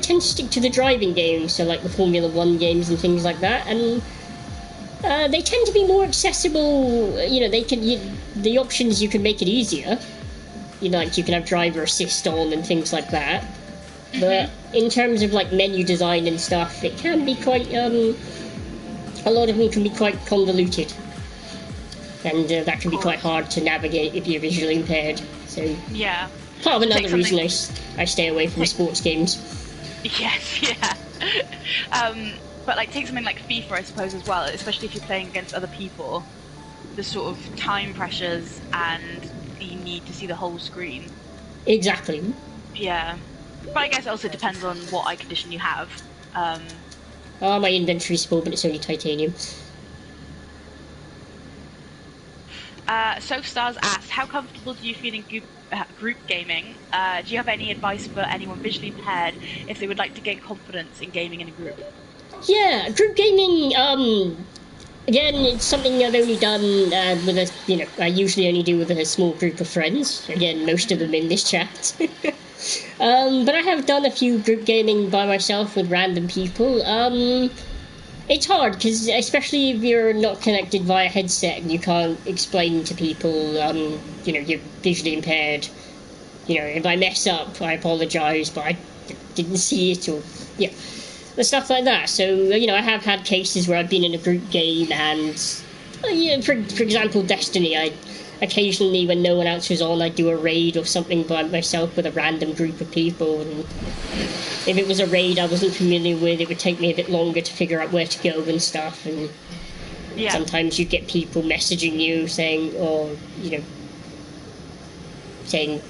tend to stick to the driving games, so like the Formula 1 games and things like that, and they tend to be more accessible. The options, you can make it easier. You can have driver assist on and things like that. But in terms of like menu design and stuff, it can be quite a lot of them can be quite convoluted, and that can be quite hard to navigate if you're visually impaired. So yeah, part of another reason I stay away from sports games. Yes, yeah. But like take something like FIFA, I suppose, as well, especially if you're playing against other people. The sort of time pressures and the need to see the whole screen. Exactly. Yeah. But I guess it also depends on what eye condition you have. My inventory's full, but it's only titanium. Soapstars asked, how comfortable do you feel in group gaming? Do you have any advice for anyone visually impaired if they would like to gain confidence in gaming in a group? Yeah, group gaming, again, it's something I've only done I usually only do with a small group of friends. Again, most of them in this chat. But I have done a few group gaming by myself with random people. It's hard, because especially if you're not connected via headset and you can't explain to people, you're visually impaired. If I mess up, I apologise, but I didn't see it, or, and stuff like that. So, I have had cases where I've been in a group game and, for example, Destiny, occasionally, when no one else was on, I'd do a raid or something by myself with a random group of people, and if it was a raid I wasn't familiar with, it would take me a bit longer to figure out where to go and stuff, and sometimes you'd get people messaging you saying, saying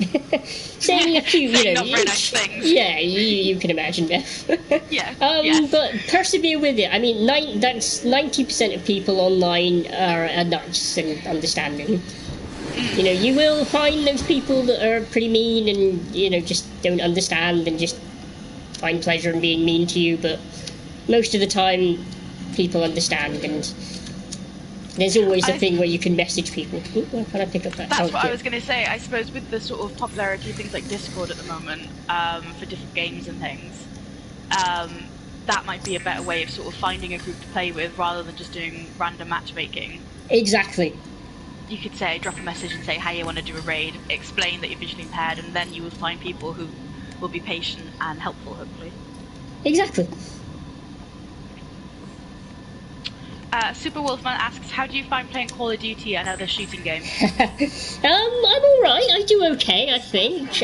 a few, not very nice things. Yeah, you can imagine, Beth. But persevere with it. I mean, that's 90% of people online are nice and understanding. You will find those people that are pretty mean and, just don't understand and just find pleasure in being mean to you, but most of the time people understand and There's always a thing where you can message people. Ooh, where can I pick up that? That's what I was going to say. I suppose with the sort of popularity of things like Discord at the moment, for different games and things, that might be a better way of sort of finding a group to play with rather than just doing random matchmaking. Exactly. You could say, drop a message and say how you want to do a raid, explain that you're visually impaired, and then you will find people who will be patient and helpful, hopefully. Exactly. Super Wolfman asks, how do you find playing Call of Duty and other shooting games? I'm alright. I do okay, I think.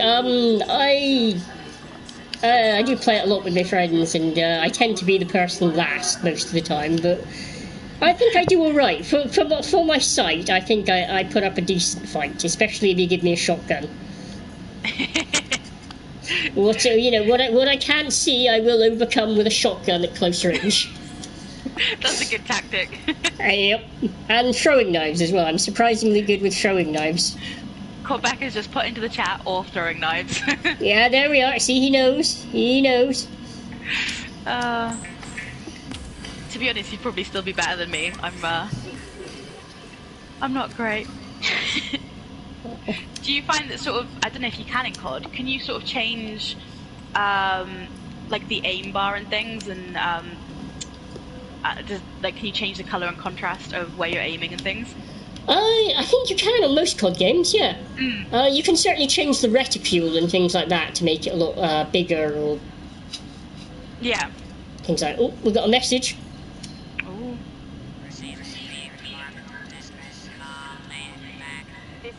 I do play it a lot with my friends, and I tend to be the person last most of the time, but I think I do alright. For my site, I think I put up a decent fight, especially if you give me a shotgun. What I can't see, I will overcome with a shotgun at close range. That's a good tactic. Yep. And throwing knives as well. I'm surprisingly good with throwing knives. Quebec has just put into the chat or throwing knives. Yeah, there we are. See, he knows. He knows. To be honest, you'd probably still be better than me. I'm not great. Do you find that sort of, I don't know if you can in COD, can you sort of change like the aim bar and things, and can you change the colour and contrast of where you're aiming and things? I think you can on most COD games, yeah. You can certainly change the reticule and things like that to make it a lot bigger, or yeah, things like. Oh, we've got a message. Oh. This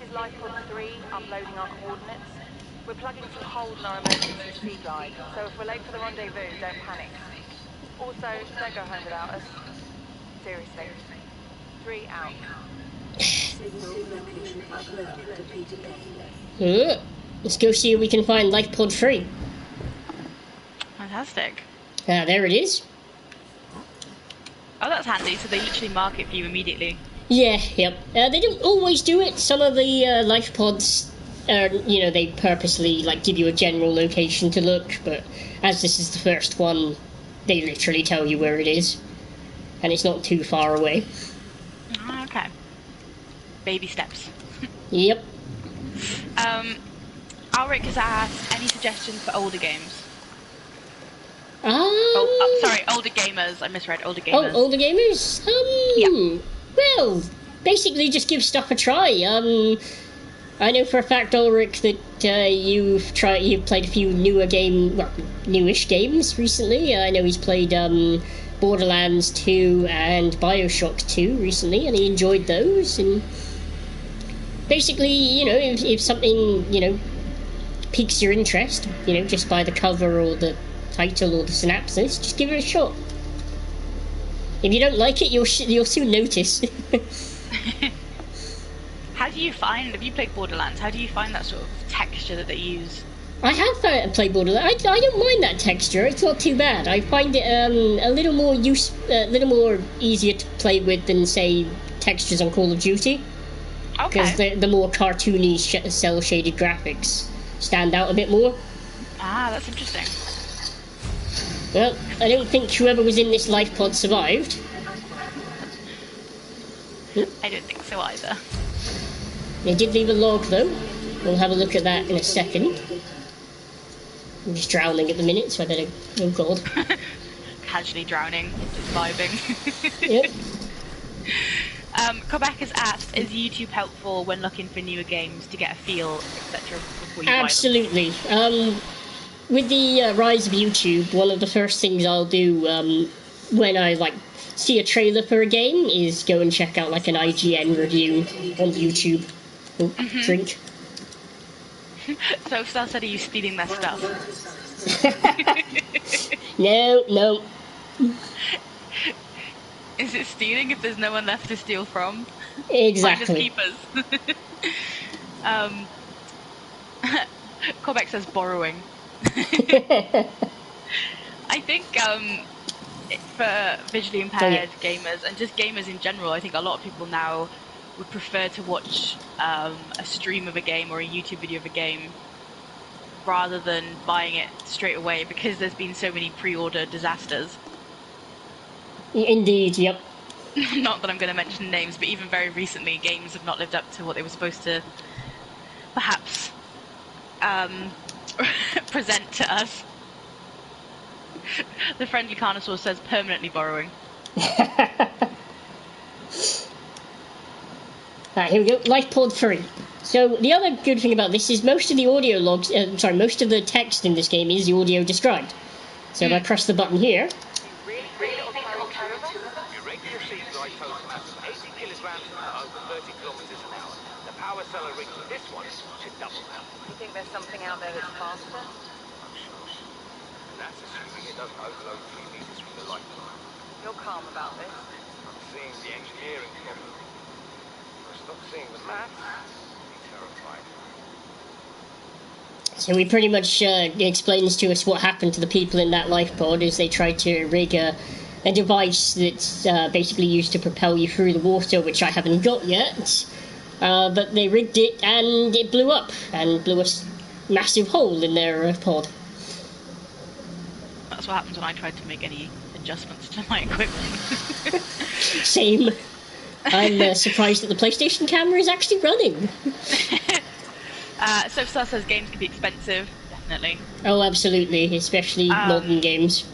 is LifePod 3 uploading our coordinates. We're plugging some hold in our emergency speed guide, so if we're late for the rendezvous, don't panic. Also, don't go home without us. Seriously. 3 out. Let's go see if we can find LifePod 3. Fantastic. There it is. Oh, that's handy, so they literally mark it for you immediately. Yeah, yep. They don't always do it. Some of the LifePods, they purposely give you a general location to look, but as this is the first one, they literally tell you where it is, and it's not too far away. Okay. Baby steps. Yep. Ulrich has asked, any suggestions for older games? Sorry, older gamers. I misread. Older gamers. Oh, older gamers? Yeah. Well, basically just give stuff a try. I know for a fact, Ulrich, that you've played a few newish games recently. I know he's played Borderlands 2 and Bioshock 2 recently, and he enjoyed those. And basically, if something, piques your interest, just by the cover or the title or the synopsis, just give it a shot. If you don't like it, you'll soon notice. Have you played Borderlands? How do you find that sort of texture that they use? I have played Borderlands. I don't mind that texture. It's not too bad. I find it a little more easier to play with than, say, textures on Call of Duty. Okay. Because the more cartoony, cel-shaded graphics stand out a bit more. Ah, that's interesting. Well, I don't think whoever was in this life pod survived. I don't think so either. They did leave a log, though. We'll have a look at that in a second. I'm just drowning at the minute, so I better... Oh, God. Casually drowning, just vibing. Yep. Quebec has asked, is YouTube helpful when looking for newer games to get a feel, etc., before you Absolutely. Buy them? With the rise of YouTube, one of the first things I'll do when I see a trailer for a game is go and check out an IGN review on YouTube. Oh, drink. So Sal said, are you stealing their stuff? No. Is it stealing if there's no one left to steal from? Exactly. Finders keepers. Quebec says borrowing. I think for visually impaired gamers and just gamers in general, I think a lot of people now would prefer to watch a stream of a game or a YouTube video of a game rather than buying it straight away, because there's been so many pre-order disasters. Indeed, yep. not that I'm going to mention names, but even very recently, games have not lived up to what they were supposed to perhaps present to us. The friendly Carnosaur says permanently borrowing. Alright, here we go. Life pod 3. So the other good thing about this is most of the audio logs, most of the text in this game is the audio described. So if I press the button here. Irregular sea glide tows a mass of 80 kilograms at over 30 kilometers an hour. The power cell ring for this one should double that. You think there's something out there that's faster? I'm sure. And that's assuming it doesn't overload 3 meters from the light line. You're calm about this. I'm seeing the engineering problem. If I stop seeing the maths, I'll be terrified. So he pretty much explains to us what happened to the people in that life pod as they tried to rig a device that's basically used to propel you through the water, which I haven't got yet. But they rigged it and it blew up and blew a massive hole in their pod. That's what happens when I tried to make any adjustments to my equipment. Same. I'm surprised that the PlayStation camera is actually running. Sofstar says games can be expensive, definitely. Oh, absolutely, especially modern games.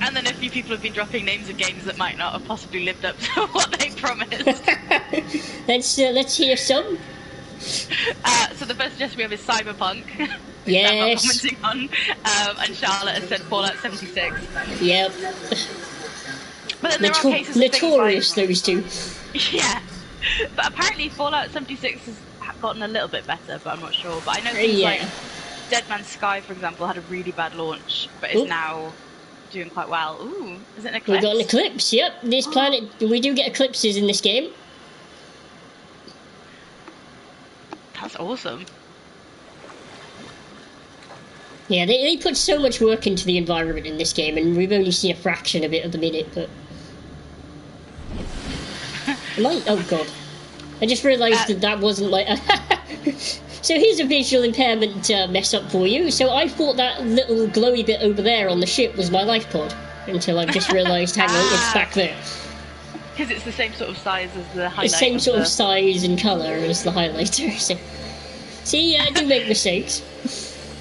And then a few people have been dropping names of games that might not have possibly lived up to what they promised. Let's hear some. So the first suggestion we have is Cyberpunk. Yes. I'm not commenting on. And Charlotte has said Fallout 76. Yep. But then there are cases of notorious, things like, those two. Yeah. But apparently Fallout 76 has gotten a little bit better, but I'm not sure. But I know things like Dead Man's Sky, for example, had a really bad launch, but is now doing quite well. Ooh, is it an eclipse? We got an eclipse, yep. This planet, we do get eclipses in this game. That's awesome. Yeah, they put so much work into the environment in this game, and we've only seen a fraction of it at the minute, but... Oh god. I just realised that wasn't like... So here's a visual impairment mess up for you. So I thought that little glowy bit over there on the ship was my life pod, until I've just realised, hang on, it's back there. Because it's the same sort of size as the highlighter. The same sort of size and colour as the highlighter. So. See, I do make mistakes.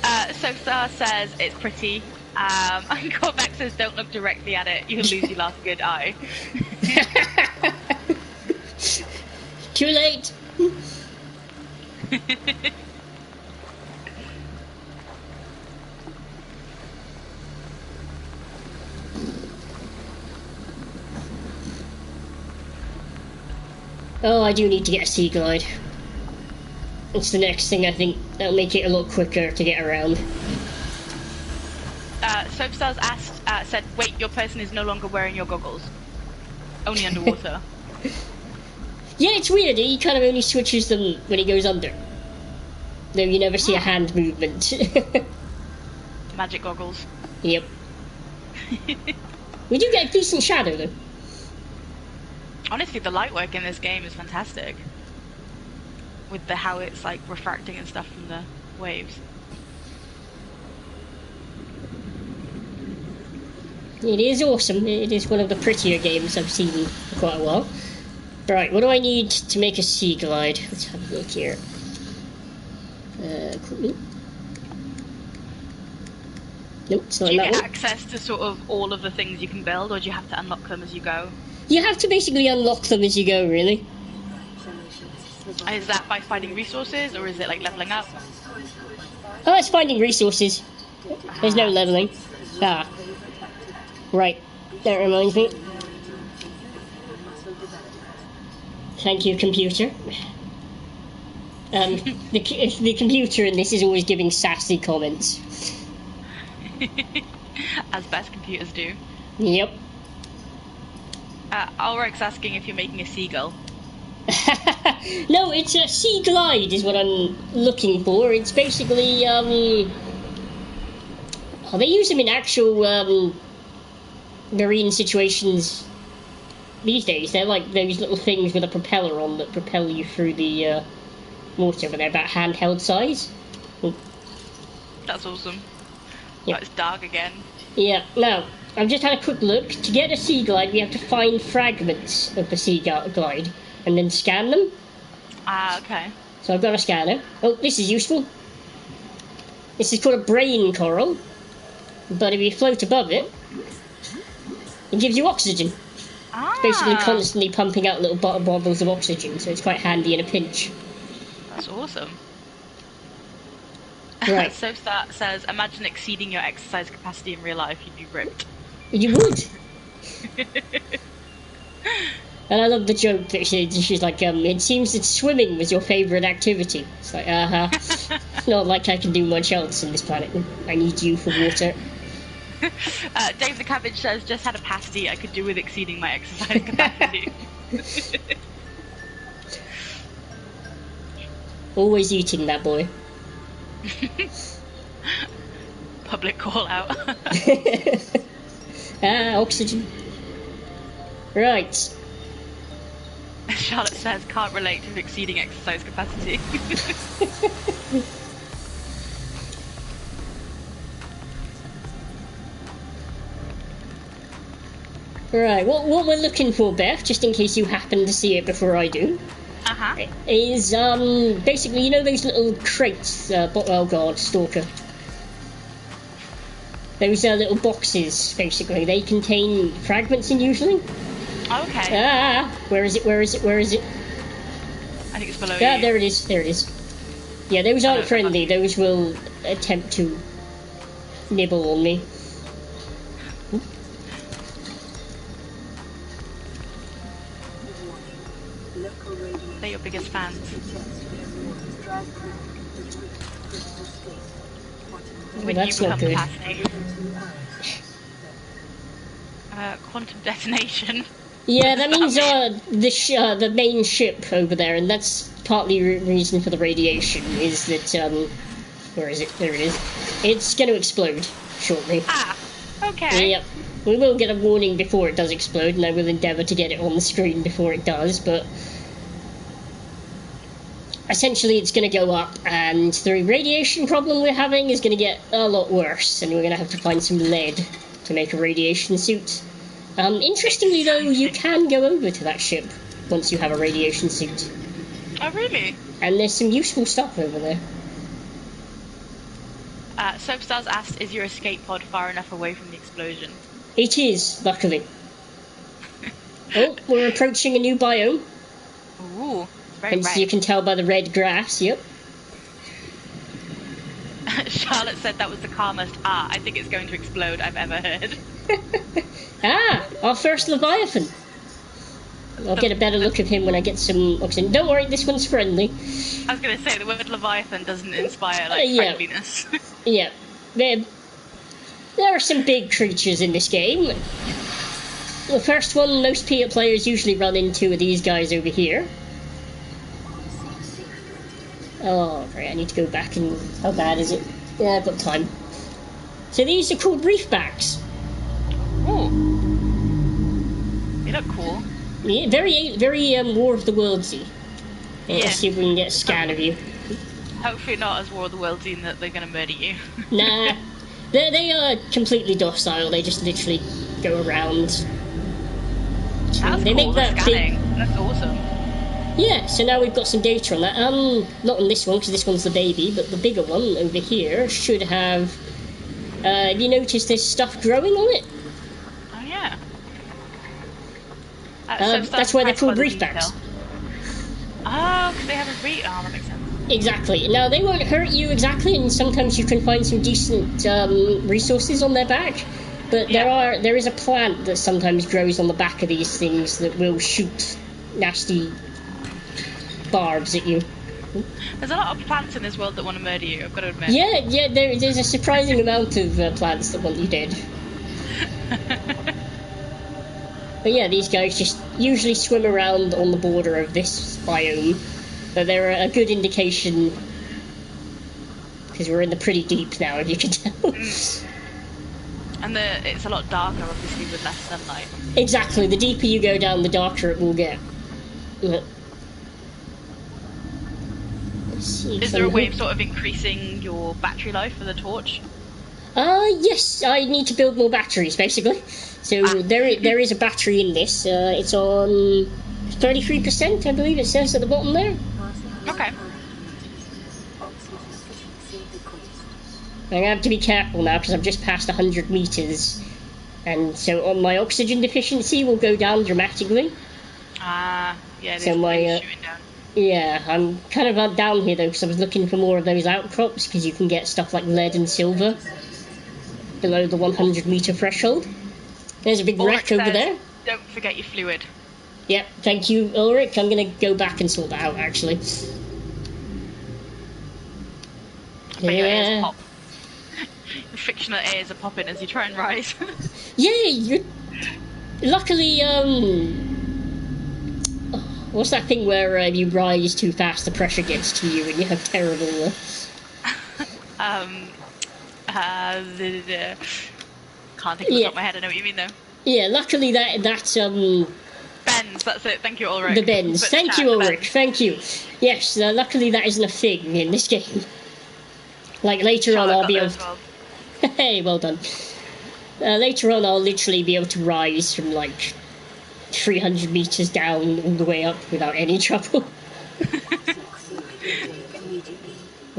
Sofstar says it's pretty. And Corvax says don't look directly at it, you'll lose your last good eye. Too late. Oh, I do need to get a sea glide. It's the next thing, I think. That'll make it a lot quicker to get around. Soapstars said, wait, your person is no longer wearing your goggles. Only underwater. Yeah, it's weird. He kind of only switches them when he goes under. Though you never see a hand movement. Magic goggles. Yep. We do get a decent shadow, though. Honestly, the light work in this game is fantastic. With how it's like refracting and stuff from the waves. It is awesome. It is one of the prettier games I've seen for quite a while. Right, what do I need to make a sea glide? Let's have a look here. Nope, it's not do you that get one. access to sort of all of the things you can build, or do you have to unlock them as you go? You have to basically unlock them as you go, really. Is that by finding resources, or is it like leveling up? Oh, it's finding resources. There's no leveling. Ah. Right. That reminds me. Thank you, computer. The computer in this is always giving sassy comments. As best computers do. Yep. Ulrich's asking if you're making a seagull. No, it's a sea glide is what I'm looking for. It's basically, they use them in actual, marine situations these days. They're like those little things with a propeller on that propel you through the, water, but they're about handheld size. That's awesome. Yep. Oh, it's dark again. Yeah, now, I've just had a quick look. To get a sea glide, we have to find fragments of the sea glide and then scan them. Ah, okay. So I've got a scanner. Oh, this is useful. This is called a brain coral. But if you float above it, it gives you oxygen. Ah. It's basically constantly pumping out little bubbles of oxygen, so it's quite handy in a pinch. That's awesome. Right. Soapstar says, imagine exceeding your exercise capacity in real life, you'd be ripped. You would. And I love the joke that she's like, it seems that swimming was your favourite activity. It's like, It's not like I can do much else on this planet. I need you for water. Dave the Cabbage says, just had a pasty, I could do with exceeding my exercise capacity. Always eating, that boy. Public call out. Oxygen. Right. Charlotte says, can't relate to exceeding exercise capacity. Right, what we're looking for, Beth, just in case you happen to see it before I do, is basically, you know those little crates, oh god, Stalker. Those little boxes, basically, they contain fragments in usually. Okay. Where is it? I think it's below you. There it is. Yeah, those aren't friendly, those will attempt to nibble on me. They're your biggest fans. Well, that's not good. Quantum detonation. Yeah, that means the main ship over there, and that's partly reason for the radiation, is that, where is it? There it is. It's going to explode shortly. Ah, okay. Yep. We will get a warning before it does explode, and I will endeavour to get it on the screen before it does, but essentially it's going to go up, and the radiation problem we're having is going to get a lot worse, and we're going to have to find some lead to make a radiation suit. Interestingly, though, you can go over to that ship once you have a radiation suit. Oh, really? And there's some useful stuff over there. Soapstars asked, is your escape pod far enough away from the explosion? It is, luckily. Oh, we're approaching a new biome. Ooh, it's very red. You can tell by the red grass, yep. Charlotte said that was the calmest I think it's going to explode I've ever heard. Our first Leviathan. I'll get a better look of him when I get some oxygen. Don't worry, this one's friendly. I was going to say, the word Leviathan doesn't inspire, friendliness. Yeah. There are some big creatures in this game. The first one most players usually run into are these guys over here. Oh, right, I need to go back and... How bad is it? Yeah, I've got time. So these are called reefbacks. Ooh. They look cool. Yeah, very War of the Worldsy. Yeah. Let's see if we can get a scan of you. Hopefully not as War of the Worldsy in that they're going to murder you. Nah. They are completely docile. They just literally go around. That's they cool, make that scanning. big... That's awesome. Yeah, so now we've got some data on that. Not on this one, because this one's the baby, but the bigger one over here should have... have you noticed there's stuff growing on it? Oh, yeah. That's why they're called reefbacks. Oh, because they have a reef. Oh, that makes sense. Exactly. Now, they won't hurt you exactly, and sometimes you can find some decent resources on their back. But there is a plant that sometimes grows on the back of these things that will shoot nasty barbs at you. There's a lot of plants in this world that want to murder you, I've got to admit. Yeah, there's a surprising amount of plants that want you dead. But yeah, these guys just usually swim around on the border of this biome. But they're a good indication, because we're in the pretty deep now, if you can tell. And it's a lot darker, obviously, with less sunlight. Exactly. The deeper you go down, the darker it will get. Is there a way of sort of increasing your battery life for the torch? Yes, I need to build more batteries, basically. So there is a battery in this. It's on 33%, I believe it says at the bottom there. Okay. Oxygen efficiency decreased. I have to be careful now because I've just passed 100 meters, and so on my oxygen deficiency will go down dramatically. Yeah, it So is my really shooting down. yeah, I'm kind of down here though because I was looking for more of those outcrops because you can get stuff like lead and silver below the 100-meter threshold. There's a big wreck over there. Don't forget your fluid. Yep, thank you, Ulrich. I'm going to go back and sort that out, actually. But your ears pop. The fictional ears are popping as you try and rise. Yeah, luckily, what's that thing where you rise too fast, the pressure gets to you, and you have terrible... Can't think of the top of my head, I know what you mean though. Yeah, luckily that's bends, that's it, thank you Ulrich. The bends, thank you Ulrich, thank you. Yes, luckily that isn't a thing in this game. Like later on I'll be able to... Hey, well done. Later on I'll literally be able to rise from like 300 meters down all the way up without any trouble.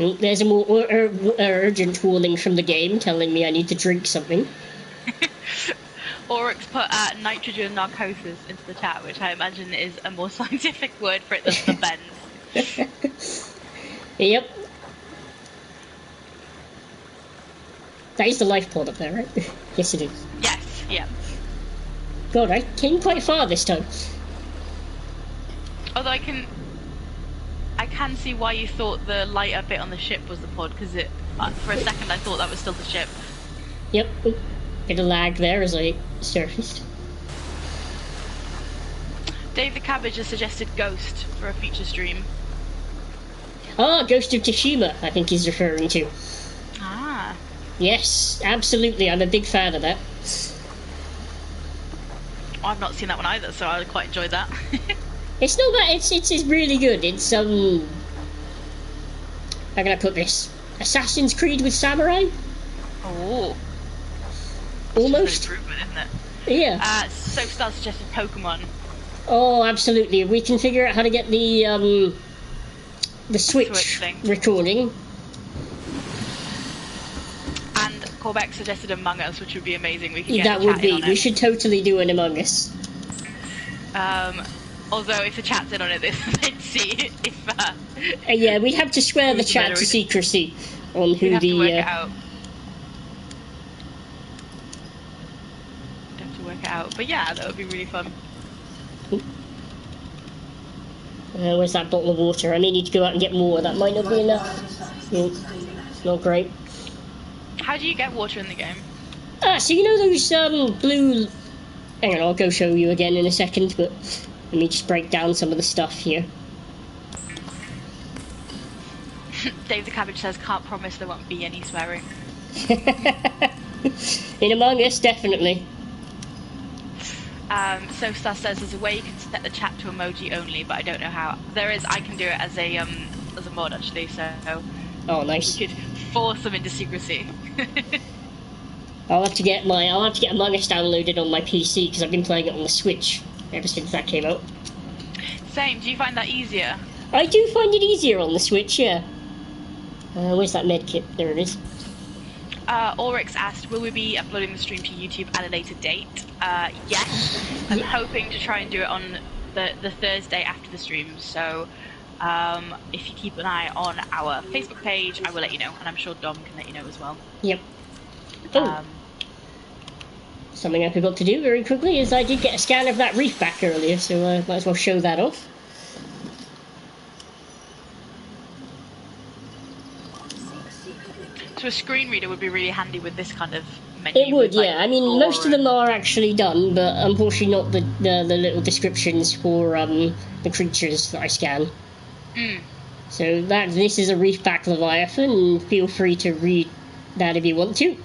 Oh, there's a more urgent warning from the game telling me I need to drink something. Oryx put nitrogen narcosis into the chat, which I imagine is a more scientific word for it than the bends. Yep. That is the life pod up there, right? Yes, it is. Yes, yeah. God, I came quite far this time. Although I can see why you thought the lighter bit on the ship was the pod, because it, for a second I thought that was still the ship. Yep. Bit of lag there as I surfaced. Dave the Cabbage has suggested Ghost for a future stream. Ah, Ghost of Tsushima, I think he's referring to. Ah. Yes, absolutely, I'm a big fan of that. I've not seen that one either, so I quite enjoyed that. It's not bad, it's really good. It's, how can I put this? Assassin's Creed with samurai? Oh. Almost. It's improvement, isn't it? Yeah. So Star suggested Pokemon. Oh, absolutely. We can figure out how to get the Switch thing recording. And Corbeck suggested Among Us, which would be amazing. We could get that would be. We should totally do an Among Us. Although if the chat's in on it, they'd see if. Yeah, we'd have to swear the chat to secrecy on who have the. To work it out. We'd have to work it out, but yeah, that would be really fun. Where's that bottle of water? I may need to go out and get more. That might not be enough. It's not great. How do you get water in the game? So you know those blue... Hang on, I'll go show you again in a second, but let me just break down some of the stuff here. Dave the Cabbage says, can't promise there won't be any swearing. In Among Us, definitely. So Star says there's a way you can set the chat to emoji only, but I don't know how. There is, I can do it as a mod actually, so... Oh, nice. We could force them into secrecy. I'll have to get Among Us downloaded on my PC because I've been playing it on the Switch ever since that came out. Same. Do you find that easier? I do find it easier on the Switch, yeah. Where's that medkit? There it is. Oryx asked, will we be uploading the stream to YouTube at a later date? Yes. I'm hoping to try and do it on the Thursday after the stream, so if you keep an eye on our Facebook page, I will let you know, and I'm sure Dom can let you know as well. Yep. Oh. Something I forgot to do very quickly is I did get a scan of that reef back earlier, so I might as well show that off. So a screen reader would be really handy with this kind of menu. It would, with, yeah. I mean, most of them are actually done, but unfortunately not the little descriptions for the creatures that I scan. So this is a reefback leviathan, and feel free to read that if you want to.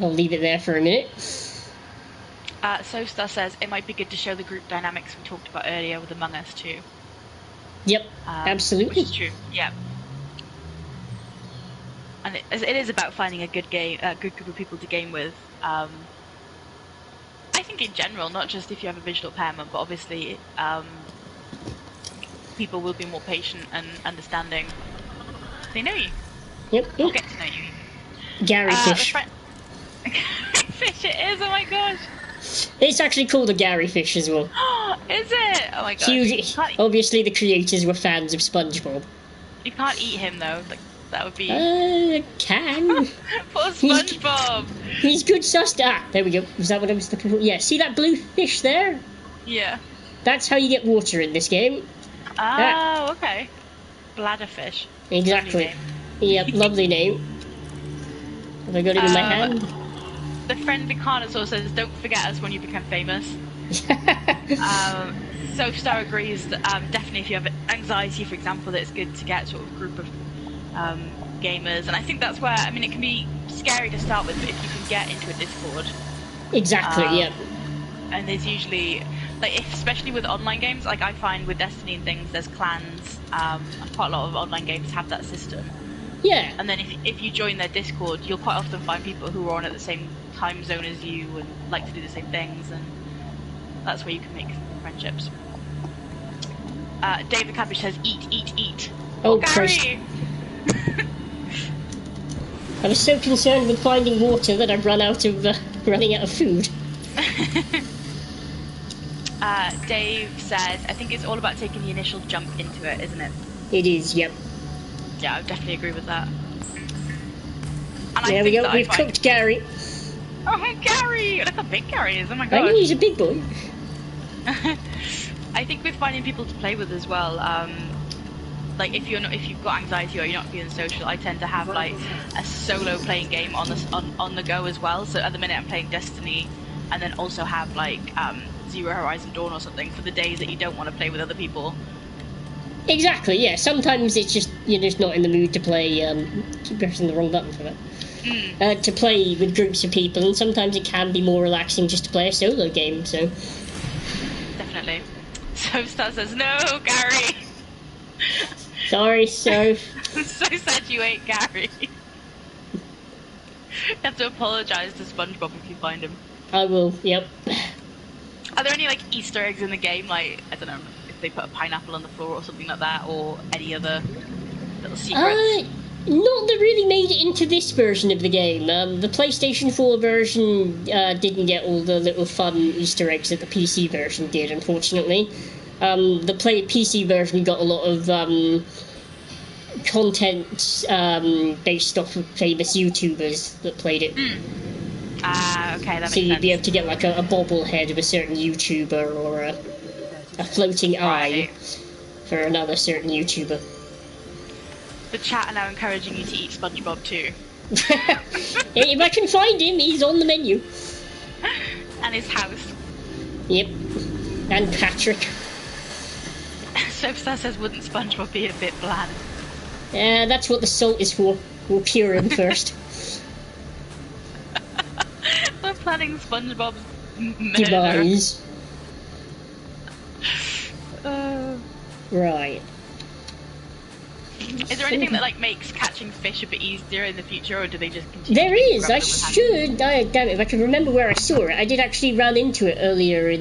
I'll leave it there for a minute. Star says it might be good to show the group dynamics we talked about earlier with Among Us too. Yep, absolutely. Which is true, yeah. and it is about finding a good group of people to game with. I think in general, not just if you have a visual impairment, but obviously people will be more patient and understanding. They know you. Yep. Or get to know you. Gary fish. Fish it is, oh my gosh. It's actually called a Gary fish as well. Is it? Oh my gosh. Huge. Obviously the creators were fans of SpongeBob. You can't eat him though, like, that would be... Can. Poor SpongeBob. He's good sus. Ah, there we go. Was that what I was looking for? Yeah, see that blue fish there? Yeah. That's how you get water in this game. Oh, okay. Bladderfish. Exactly. Yep, lovely name. Have I got it in my hand? The friendly Carnosaur says, don't forget us when you become famous. Soapstar agrees that definitely if you have anxiety, for example, that it's good to get sort of a group of gamers. And I think that's where, I mean, it can be scary to start with, but if you can get into a Discord. Exactly, yeah. And there's usually, like, especially with online games, like I find with Destiny and things, there's clans, and quite a lot of online games have that system. Yeah. And then if you join their Discord, you'll quite often find people who are on at the same time zone as you and like to do the same things, and that's where you can make friendships. David Cabbage says, eat. Oh, Gary! I was so concerned with finding water that I've running out of food. Dave says, I think it's all about taking the initial jump into it, isn't it? It is, yep. Yeah, I definitely agree with that. And there we go, we've cooked Gary. Oh, Gary! Look how big Gary is, oh my I god. know, he's a big boy. I think with finding people to play with as well, like if you've got anxiety or you're not feeling social, I tend to have like a solo playing game on the go as well. So at the minute I'm playing Destiny, and then also have like Zero Horizon Dawn or something for the days that you don't want to play with other people. Exactly, yeah. Sometimes it's just you're just not in the mood to play. Keep pressing the wrong button for that. To play with groups of people, and sometimes it can be more relaxing just to play a solo game. So definitely. Soapstar says no, Gary. Sorry, so. I'm so sad you ate Gary. You have to apologise to SpongeBob if you find him. I will. Yep. Are there any like Easter eggs in the game? Like I don't know if they put a pineapple on the floor or something like that, or any other little secrets. Not that really made it into this version of the game. The PlayStation 4 version didn't get all the little fun Easter eggs that the PC version did, unfortunately. The PC version got a lot of content based off of famous YouTubers that played it. Okay, that makes sense. So you'd be able to get like a bobblehead of a certain YouTuber, or a floating eye for another certain YouTuber. The chat are now encouraging you to eat SpongeBob too. If I can find him, he's on the menu. And his house. Yep. And Patrick. Soapstar says, wouldn't SpongeBob be a bit bland? That's what the salt is for. We'll cure him first. We're planning SpongeBob's murder. Demise. Right. Is there anything that like makes catching fish a bit easier in the future, or do they just continue? There is. I should. Damn it! If I can remember where I saw it, I did actually run into it earlier.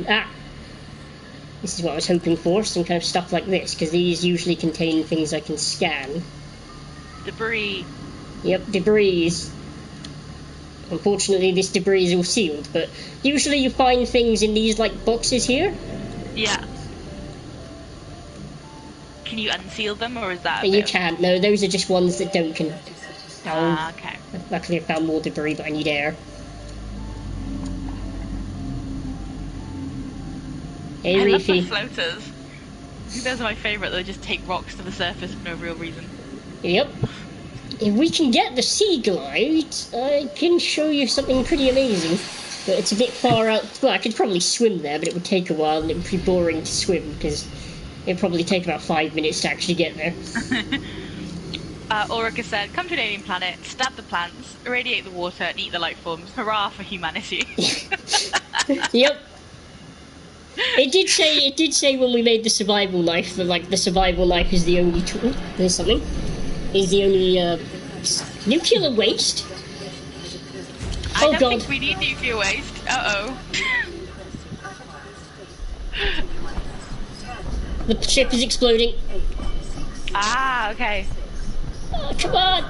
This is what I was hoping for. Some kind of stuff like this, because these usually contain things I can scan. Debris. Yep, debris. Unfortunately, this debris is all sealed, but usually you find things in these like boxes here. Yeah. Can you unseal them, or is that? You can't. No, those are just ones that don't can. Okay. Luckily, I found more debris, but I need air. Hey, I love the Reefy. floaters. I think those are my favourite. They just take rocks to the surface for no real reason. Yep. If we can get the sea glide, I can show you something pretty amazing. But it's a bit far out. Well, I could probably swim there, but it would take a while, and it would be boring to swim because it'd probably take about 5 minutes to actually get there. Orica said, come to an alien planet, stab the plants, irradiate the water, and eat the life forms. Hurrah for humanity. Yep. It did say when we made the survival knife that like the survival knife is the only tool. There's something. Is the only Nuclear waste? I Oh don't god. think we need nuclear waste. Uh-oh. The ship is exploding. Ah, okay. Oh, come on!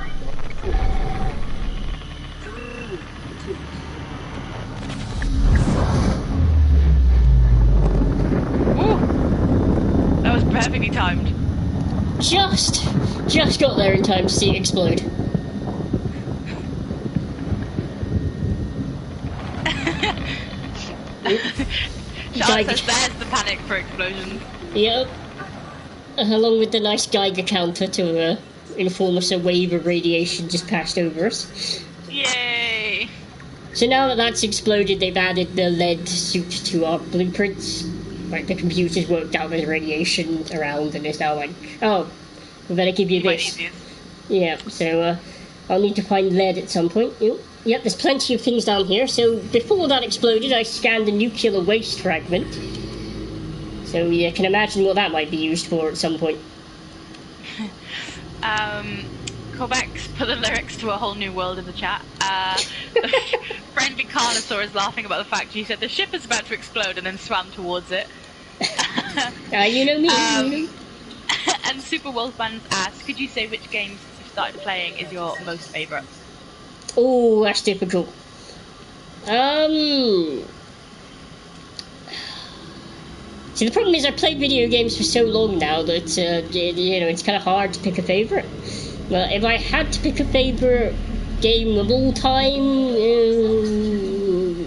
Ooh. That was perfectly timed. Just got there in time to see it explode. Charles says there's the panic for explosions. Yep. Along with the nice Geiger counter to inform us a wave of radiation just passed over us. Yay! So now that that's exploded, they've added the lead suit to our blueprints. Like, the computer's worked out there's radiation around, and it's now like, oh, we better give you this. Yeah, so I'll need to find lead at some point. Yep, there's plenty of things down here. So before that exploded, I scanned a nuclear waste fragment. So you can imagine what that might be used for at some point. Corbex put the lyrics to A Whole New World in the chat. Friend Vicanosaur is laughing about the fact she said the ship is about to explode and then swam towards it. You know me. And Super Wolfman's asked, could you say which games you've started playing is your most favourite? Oh, that's difficult. See, the problem is I played video games for so long now that, it's kind of hard to pick a favourite. But if I had to pick a favourite game of all time,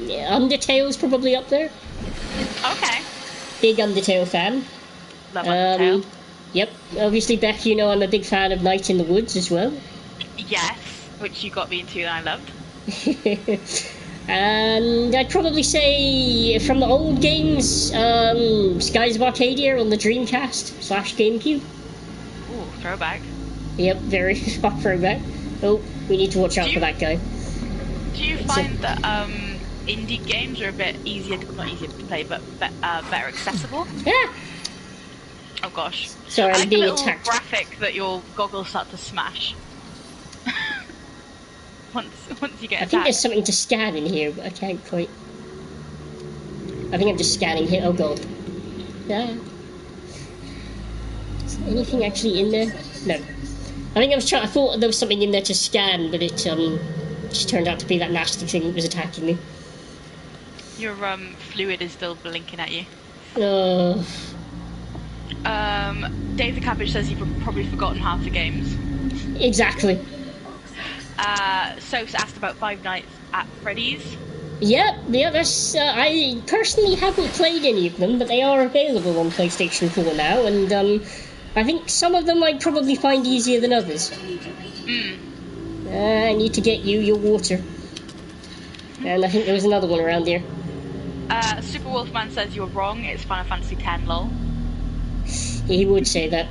Undertale's probably up there. Okay. Big Undertale fan. Love Undertale. Yep. Obviously, Beck, you know I'm a big fan of Night in the Woods as well. Yes, which you got me into and I loved. And I'd probably say from the old games, Skies of Arcadia on the Dreamcast/GameCube. Ooh, throwback. Yep, very throwback. Oh, we need to watch out for that guy. Do you find that indie games are a bit easier, not easier to play, but better accessible? Yeah. Oh gosh. Sorry, I'm being attacked. I like the little graphic that your goggles start to smash. once you get attacked. I think there's something to scan in here, but I can't quite. I think I'm just scanning here. Oh god. Yeah. Is there anything actually in there? No. I thought there was something in there to scan, but it just turned out to be that nasty thing that was attacking me. Your fluid is still blinking at you. Dave the Cabbage says you've probably forgotten half the games. Exactly. Soph's asked about Five Nights at Freddy's. Yeah, that's, I personally haven't played any of them, but they are available on PlayStation 4 now, and I think some of them I'd probably find easier than others. I need to get you your water. And I think there was another one around here. Super Wolfman says you're wrong, it's Final Fantasy X, lol. He would say that.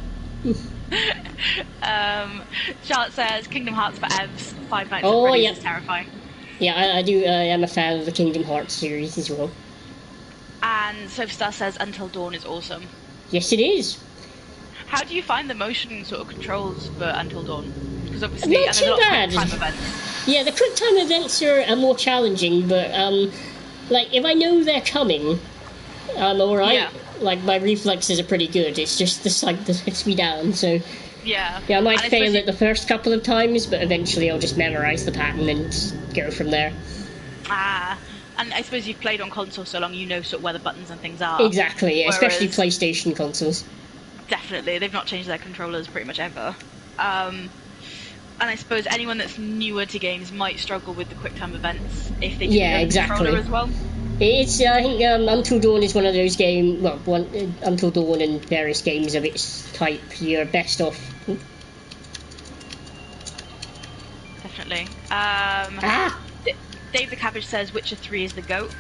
Charlotte says Kingdom Hearts for Evs, Five Nights at Freddy's is terrifying. Yeah, I do. I am a fan of the Kingdom Hearts series as well. And Soapstar says Until Dawn is awesome. Yes, it is. How do you find the motion sort of controls for Until Dawn? Because obviously, not too bad. Quick time events. Yeah, the quick time events are more challenging, but like if I know they're coming, I'm alright. Yeah. Like my reflexes are pretty good. It's just the sight that hits me down. So yeah, I might fail it the first couple of times, but eventually I'll just memorize the pattern and go from there. And I suppose you've played on console so long, you know sort of where the buttons and things are. Exactly, especially PlayStation consoles. Definitely, they've not changed their controllers pretty much ever. And I suppose anyone that's newer to games might struggle with the quick time events if they do have the controller as well. It's, I think, Until Dawn is one of those games, Until Dawn and various games of its type, you're best off. Definitely. Dave the Cabbage says Witcher 3 is the GOAT.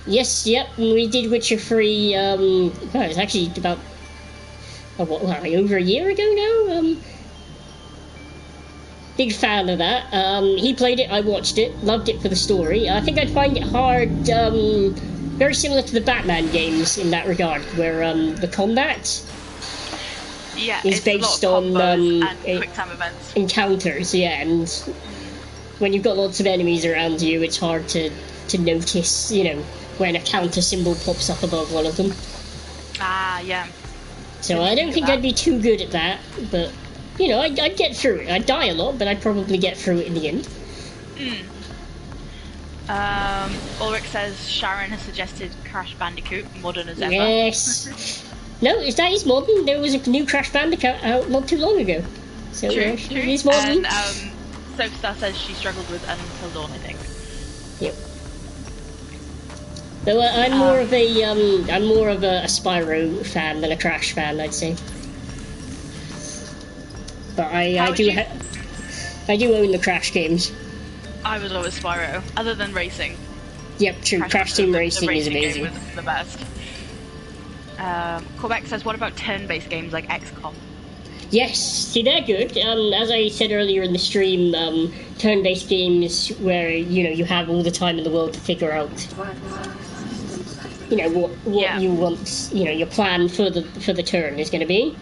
Yes, yep, we did Witcher 3, well, it's actually about, over a year ago now? Big fan of that. He played it, I watched it, loved it for the story. I think I'd find it hard, very similar to the Batman games in that regard, where the combat Yeah, is it's a lot based of on combos and quick time events. encounters, yeah, and when you've got lots of enemies around you, it's hard to notice, when a counter symbol pops up above one of them. Ah, yeah. So I don't think I'd be too good at that, but, I'd get through it. I'd die a lot, but I'd probably get through it in the end. Ulrich says Sharon has suggested Crash Bandicoot, modern as ever. Yes. No, that is modern. There was a new Crash Bandicoot out not too long ago. So True. it is modern. And Soapstar says she struggled with Until Dawn, I think. Yep. Though I'm more of a Spyro fan than a Crash fan, I'd say. But I do own the Crash games. I was always Spyro, other than racing. Yep, true. Crash Team Racing is amazing. Game was the best. Quebec says, what about turn-based games like XCOM? Yes, see, they're good. As I said earlier in the stream, turn-based games where, you have all the time in the world to figure out, what you want, your plan for the turn is going to be.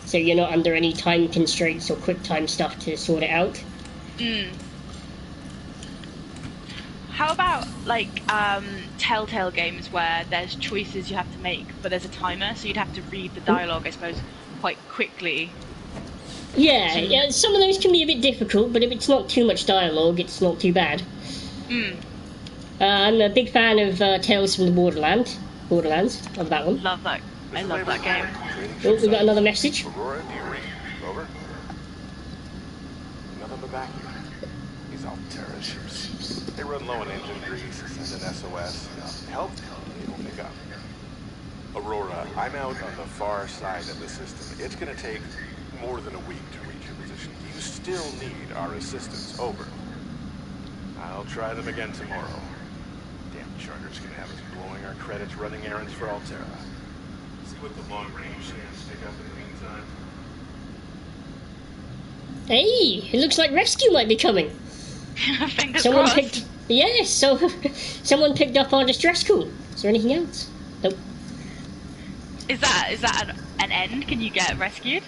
So you're not under any time constraints or quick time stuff to sort it out. How about, Telltale games where there's choices you have to make, but there's a timer, so you'd have to read the dialogue, I suppose, quite quickly. Yeah, some of those can be a bit difficult, but if it's not too much dialogue, it's not too bad. I'm a big fan of Tales from the Borderlands. Love that one. Love that. I love that game. Oh, we got another message. Aurora, do you read? Over. Nothing but vacuum. These Alterra ships. They run low on engine grease, send an SOS. Help, they don't pick up. Aurora, I'm out on the far side of the system. It's gonna take more than a week to reach your position. You still need our assistance. Over. I'll try them again tomorrow. Damn charter's gonna have us blowing our credits running errands for Alterra. See what the long-range scans pick up in the meantime. Hey, it looks like rescue might be coming. Fingers Someone crossed. Someone picked up our distress call. Is there anything else? Nope. Is that an end? Can you get rescued?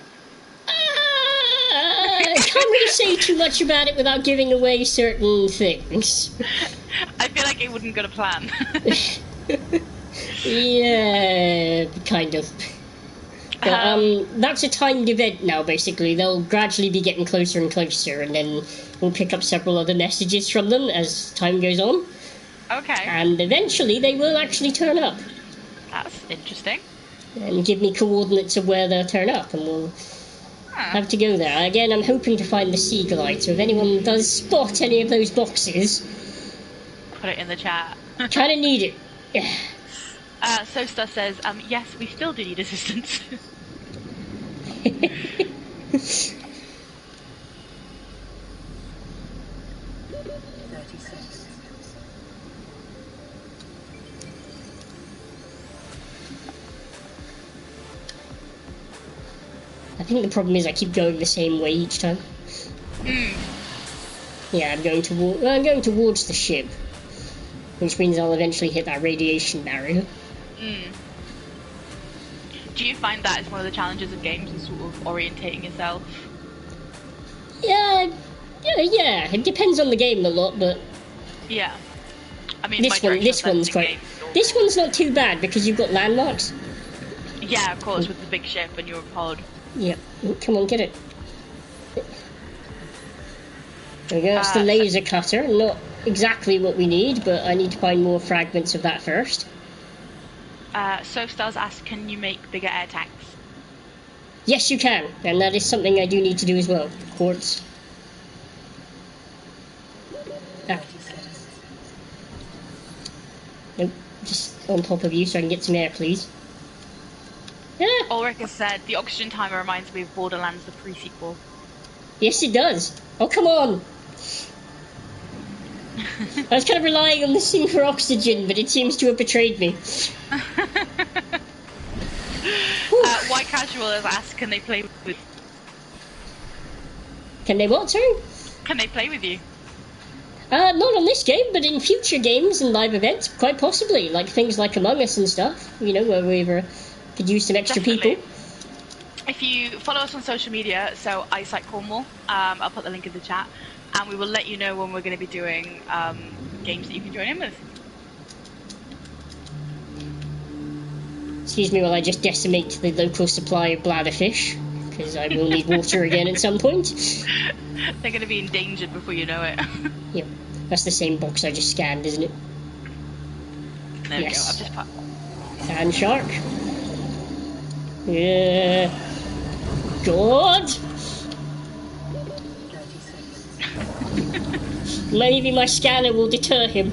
I can't really say too much about it without giving away certain things. I feel like it wouldn't go to plan. Yeah, kind of. But, that's a timed event now, basically. They'll gradually be getting closer and closer, and then we'll pick up several other messages from them as time goes on. Okay. And eventually they will actually turn up. That's interesting. And give me coordinates of where they'll turn up, and we'll have to go there. Again, I'm hoping to find the sea glide, so if anyone does spot any of those boxes... Put it in the chat. Kind of need it. Yeah. Sosta says, yes, we still do need assistance. 30 seconds. I think the problem is I keep going the same way each time. Yeah, I'm going towards the ship, which means I'll eventually hit that radiation barrier. Do you find that is one of the challenges of games, is sort of orientating yourself? Yeah. It depends on the game a lot, but Yeah. I mean, this one's not too bad because you've got landmarks. Yeah, of course, with the big ship and your pod. Yep. Come on, get it. There we go. That's the laser cutter. Not exactly what we need, but I need to find more fragments of that first. Soapstars asks, can you make bigger air tanks? Yes, you can, and that is something I do need to do as well. Quartz. Nope, just on top of you so I can get some air, please. Ulrich has said, the oxygen timer reminds me of Borderlands, the pre-sequel. Yes, it does. Oh, come on! I was kind of relying on this thing for oxygen, but it seems to have betrayed me. White Casual has asked, can they play with... Can they what, sorry? Can they play with you? Not on this game, but in future games and live events, quite possibly. Like things like Among Us and stuff, where we could use some extra Definitely. people. if you follow us on social media, so iSightCornwall, I'll put the link in the chat, and we will let you know when we're going to be doing games that you can join in with. Excuse me while I just decimate the local supply of bladderfish, because I will need water again at some point. They're going to be endangered before you know it. Yep, that's the same box I just scanned, isn't it? There we go, Yes. I've just put... Sand shark. Yeah. God! 30 seconds. Maybe my scanner will deter him.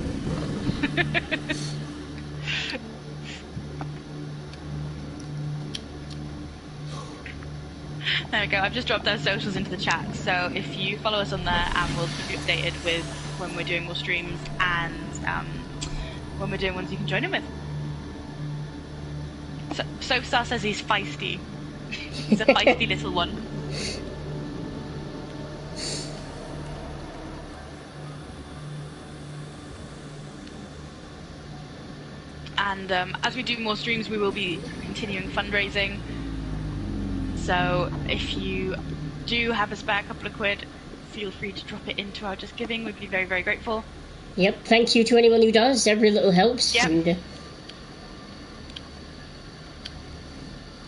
There we go, I've just dropped our socials into the chat, so if you follow us on there, and we'll keep you updated with when we're doing more streams and when we're doing ones you can join in with. So, Soapstar says he's feisty. He's a feisty little one. And as we do more streams, we will be continuing fundraising. So if you do have a spare couple of quid, feel free to drop it into our Just Giving. We'd be very, very grateful. Yep, thank you to anyone who does. Every little helps. Yep. And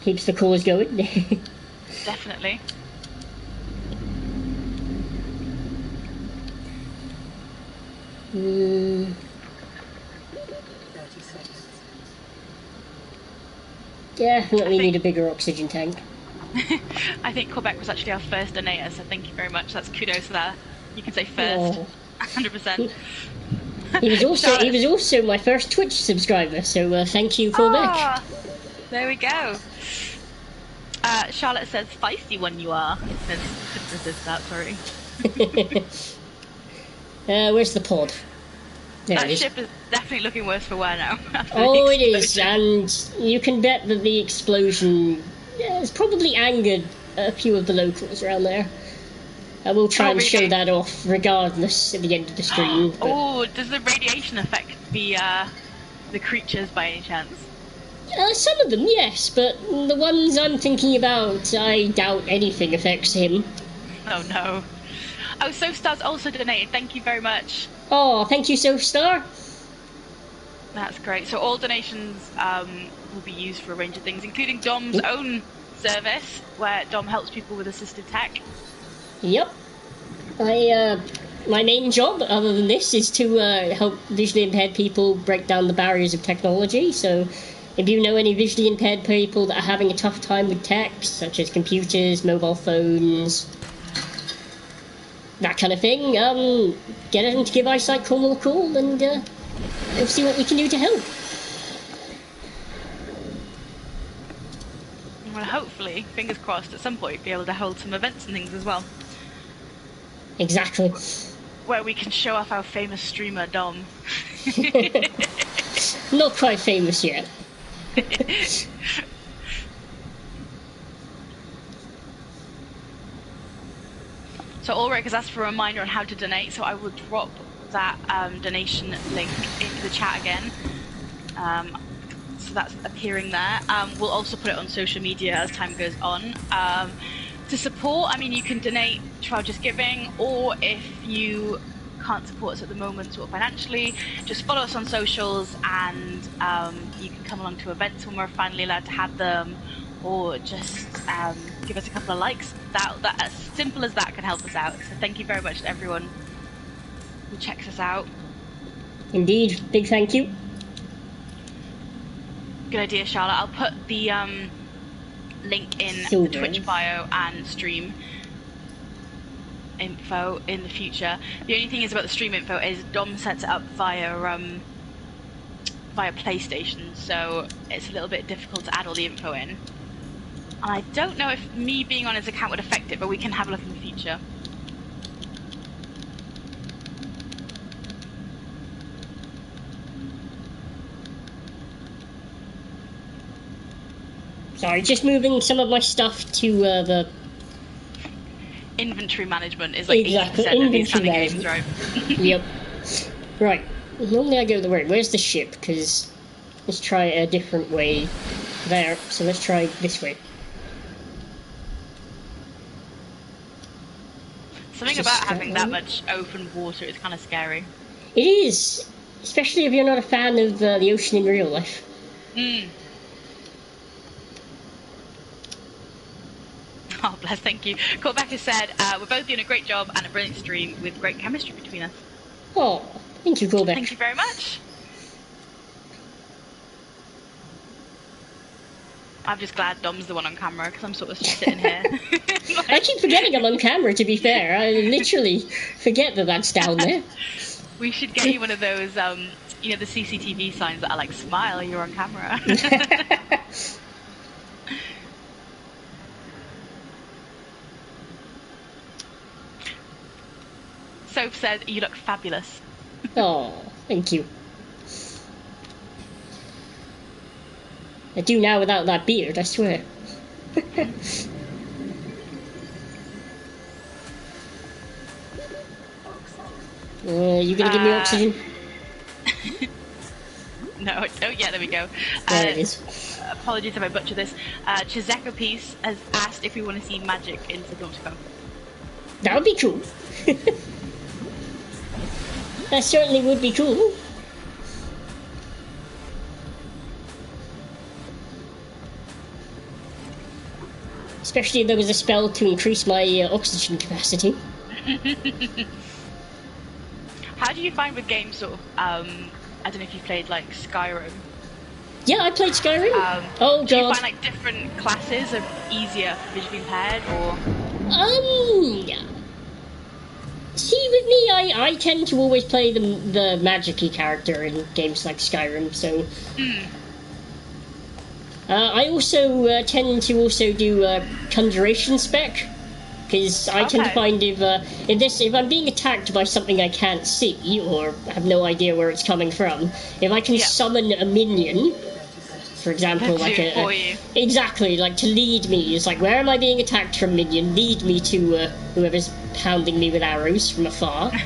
keeps the cause going. Definitely. Mm. 30 seconds. Yeah, definitely need a bigger oxygen tank. I think Quebec was actually our first donator, so thank you very much. That's kudos there. You can say first. Oh. 100%. He was also my first Twitch subscriber, so thank you, Quebec. There we go. Charlotte says, feisty one you are. Couldn't resist that, sorry. Where's the pod? There That it is. ship is definitely looking worse for wear now. after the Oh, it is, explosion. and you can bet that the explosion has probably angered a few of the locals around there. I will try and show really? that off regardless at the end of the stream. but- Oh, does the radiation affect the creatures by any chance? Some of them, yes, but the ones I'm thinking about, I doubt anything affects him. Oh no. Oh, Soapstar's also donated. Thank you very much. Oh, thank you, Soapstar. That's great. So all donations will be used for a range of things, including Dom's own service, where Dom helps people with assistive tech. Yep. My main job, other than this, is to help visually impaired people break down the barriers of technology. So if you know any visually impaired people that are having a tough time with tech, such as computers, mobile phones, that kind of thing, get them to give iSightCornwall a call, and we'll see what we can do to help. Well, hopefully, fingers crossed, at some point be able to hold some events and things as well, Exactly. where we can show off our famous streamer Dom. Not quite famous yet. So Ulrich has asked for a reminder on how to donate, so I will drop that donation link into the chat again. So that's appearing there. We'll also put it on social media as time goes on. To support, I mean, you can donate to our Just Giving, or if you can't support us at the moment sort of financially, just follow us on socials, and you can come along to events when we're finally allowed to have them, or just give us a couple of likes. That as simple as that can help us out. So thank you very much to everyone who checks us out. Indeed, big thank you. Good idea, Charlotte. I'll put the link in Silver. the Twitch bio and stream info in the future. The only thing is about the stream info is Dom sets it up via PlayStation, so it's a little bit difficult to add all the info in. And I don't know if me being on his account would affect it, but we can have a look in the future. Sorry, just moving some of my stuff to the... Inventory management is like Exactly, 80% of these kind of games, inventory right? Yep. Right. Normally I go the way. Where's the ship? Because let's try a different way there. So let's try this way. Something about having that much open water is kind of scary. It is, especially if you're not a fan of the ocean in real life. Oh, bless, thank you. Quebec said, we're both doing a great job and a brilliant stream with great chemistry between us. Oh, thank you, Quebec. Thank you very much. I'm just glad Dom's the one on camera, because I'm sort of just sitting here. I keep forgetting I'm on camera, to be fair. I literally forget that that's down there. We should get you one of those, you know, the CCTV signs that are like, smile, you're on camera. Soap said, you look fabulous. Oh, thank you. I do now without that beard, I swear. You gonna give me oxygen? No, oh yeah, there we go. There it is. Apologies if I butcher this. Chizeko Piece has asked if we want to see magic in Subnautica. That would be cool. That certainly would be cool. Especially if there was a spell to increase my oxygen capacity. How do you find with games sort of, I don't know if you've played like Skyrim? Yeah, I played Skyrim. Oh god. Do you find like different classes are easier for visually impaired, or? See, with me, I tend to always play the magic-y character in games like Skyrim, so... I also tend to also do conjuration spec, because I tend to find if I'm being attacked by something I can't see, or have no idea where it's coming from, if I can summon a minion, for example, like exactly, like to lead me, it's like, where am I being attacked from, minion? Lead me to whoever's pounding me with arrows from afar. To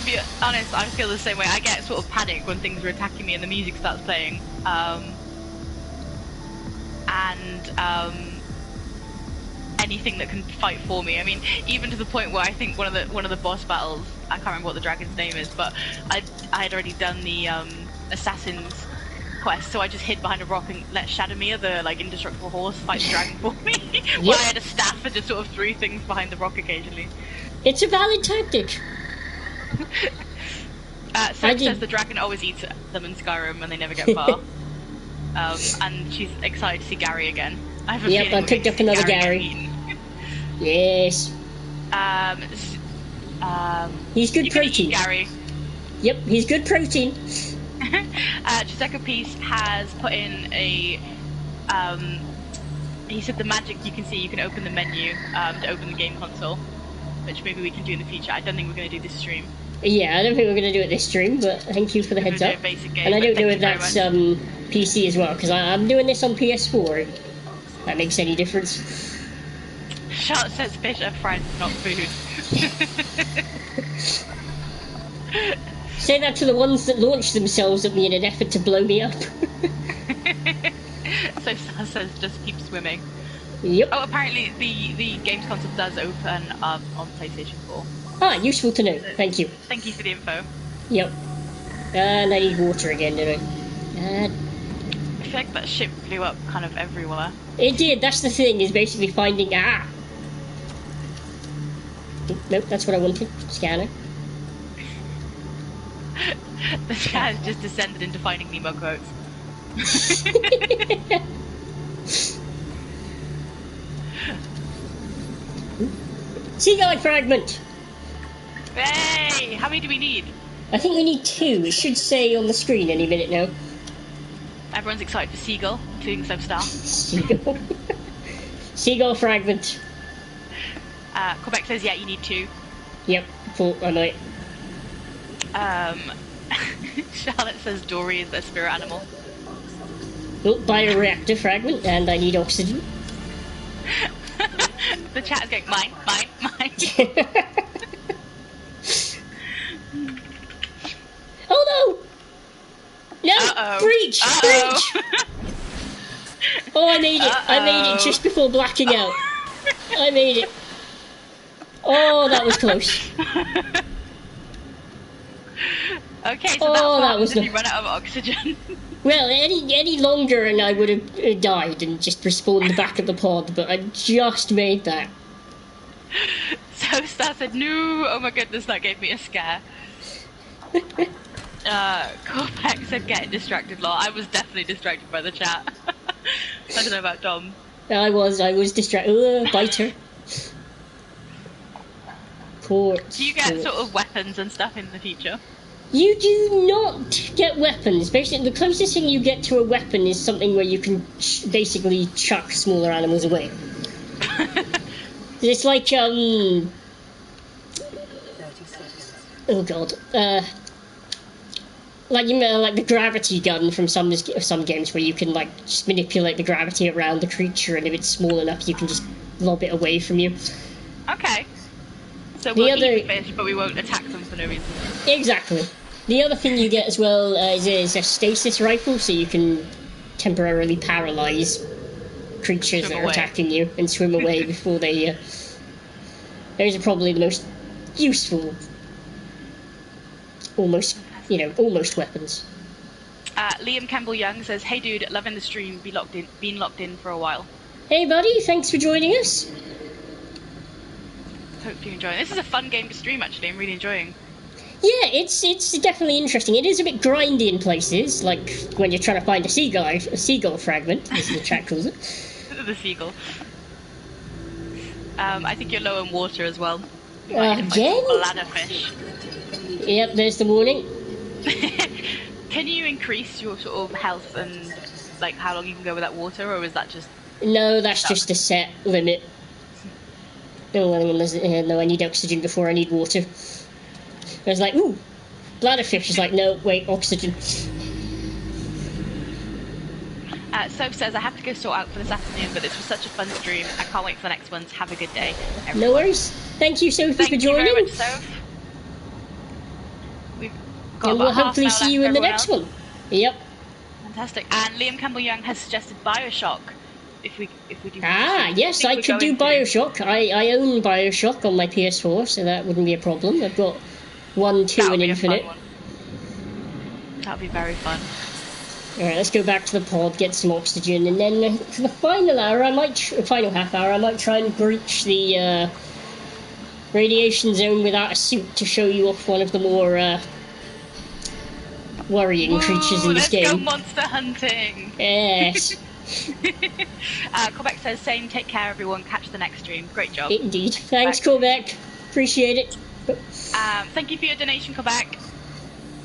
be honest, I feel the same way. I get sort of panic when things are attacking me and the music starts playing. Anything that can fight for me. I mean, even to the point where I think one of the boss battles, I can't remember what the dragon's name is, but I had already done the assassin's quest, so I just hid behind a rock and let Shadowmere, the like indestructible horse, fight the dragon for me. While I had a staff and just sort of threw things behind the rock occasionally. It's a valid tactic. Sarah says the dragon always eats them in Skyrim and they never get far. And she's excited to see Gary again. I picked up another Gary. Yes. He's good protein. Gary. Yep, he's good protein. Chizeko Piece has put in a. He said the magic you can see, you can open the menu to open the game console, which maybe we can do in the future. I don't think we're going to do this stream. Yeah, I don't think we're going to do it this stream, but thank you for the heads up. Basic game, and I don't know if that's PC as well, because I'm doing this on PS4. If that makes any difference. Charlotte says fish are friends, not food. Say that to the ones that launch themselves at me in an effort to blow me up. So Star says just keep swimming. Yep. Oh, apparently the games console does open on PlayStation 4. Ah, useful to know. Thank you. Thank you for the info. Yep. And I need water again, don't I? I feel like that ship blew up kind of everywhere. It did. That's the thing, is basically finding... Nope, that's what I wanted. Scanner. The chat has just descended into Finding Nemo quotes. Seagull fragment! Hey! How many do we need? I think we need 2. It should say on the screen any minute now. Everyone's excited for Seagull, including Substar. Seagull. Seagull fragment. Quebec says, yeah, you need 2. Yep, fortnight. Charlotte says Dory is their spirit animal. Oh, bioreactor fragment, and I need oxygen. The chat is going, mine. Oh no! No! Breach! Breach! Oh, I made it! I made it just before blacking out. I made it. Oh, that was close. Okay, so Oh, that that's was what you run out of oxygen. Well, any longer and I would have died and just respawned back at the pod, but I just made that. So Star said, no, oh my goodness, that gave me a scare. Corbeck said, getting distracted, lol. I was definitely distracted by the chat. I don't know about Dom. I was distracted. Biter. Court. Do you get sort of weapons and stuff in the future? You do not get weapons. Basically, the closest thing you get to a weapon is something where you can basically chuck smaller animals away. It's like, 30 seconds. oh god. Like, you know, like the gravity gun from some games where you can, like, just manipulate the gravity around the creature, and if it's small enough, you can just lob it away from you. Okay. So we'll eat the fish, but we won't attack them for no reason. Exactly. The other thing you get as well is a stasis rifle, so you can temporarily paralyze creatures that are attacking you and swim away before they... Those are probably the most useful, almost weapons. Liam Campbell-Young says, hey dude, loving the stream, been locked in for a while. Hey buddy, thanks for joining us. Hope you enjoy. This is a fun game to stream, actually. I'm really enjoying. Yeah, it's definitely interesting. It is a bit grindy in places, like when you're trying to find a seagull fragment, as the chat calls it. The seagull. I think you're low in water as well. Again? Bladderfish. Yep, there's the warning. Can you increase your sort of health and like how long you can go without water, or is that just... No, that's just a set limit. No, I need oxygen before I need water. I was like, ooh, bladderfish is like, no, wait, oxygen. Soph says, I have to go sort out for this afternoon, but this was such a fun stream. I can't wait for the next ones. Have a good day, everyone. No worries. Thank you, Sophie, for joining. Thank you very much, Soph. We've got and we'll hopefully see you in the next one. Yep. Fantastic. And Liam Campbell-Young has suggested Bioshock. If we do... yes, I could do Bioshock. I own Bioshock on my PS4, so that wouldn't be a problem. I've got 1, 2 and Infinite. That would be very fun. Alright, let's go back to the pod, get some oxygen, and then for the final hour, final half hour, I might try and breach the radiation zone without a suit to show you off one of the more worrying creatures in this game. Let's go monster hunting! Yes. Corbeck says, same, take care everyone, catch the next stream. Great job. Indeed. Thanks, Corbeck. Appreciate it. Thank you for your donation, Corbeck.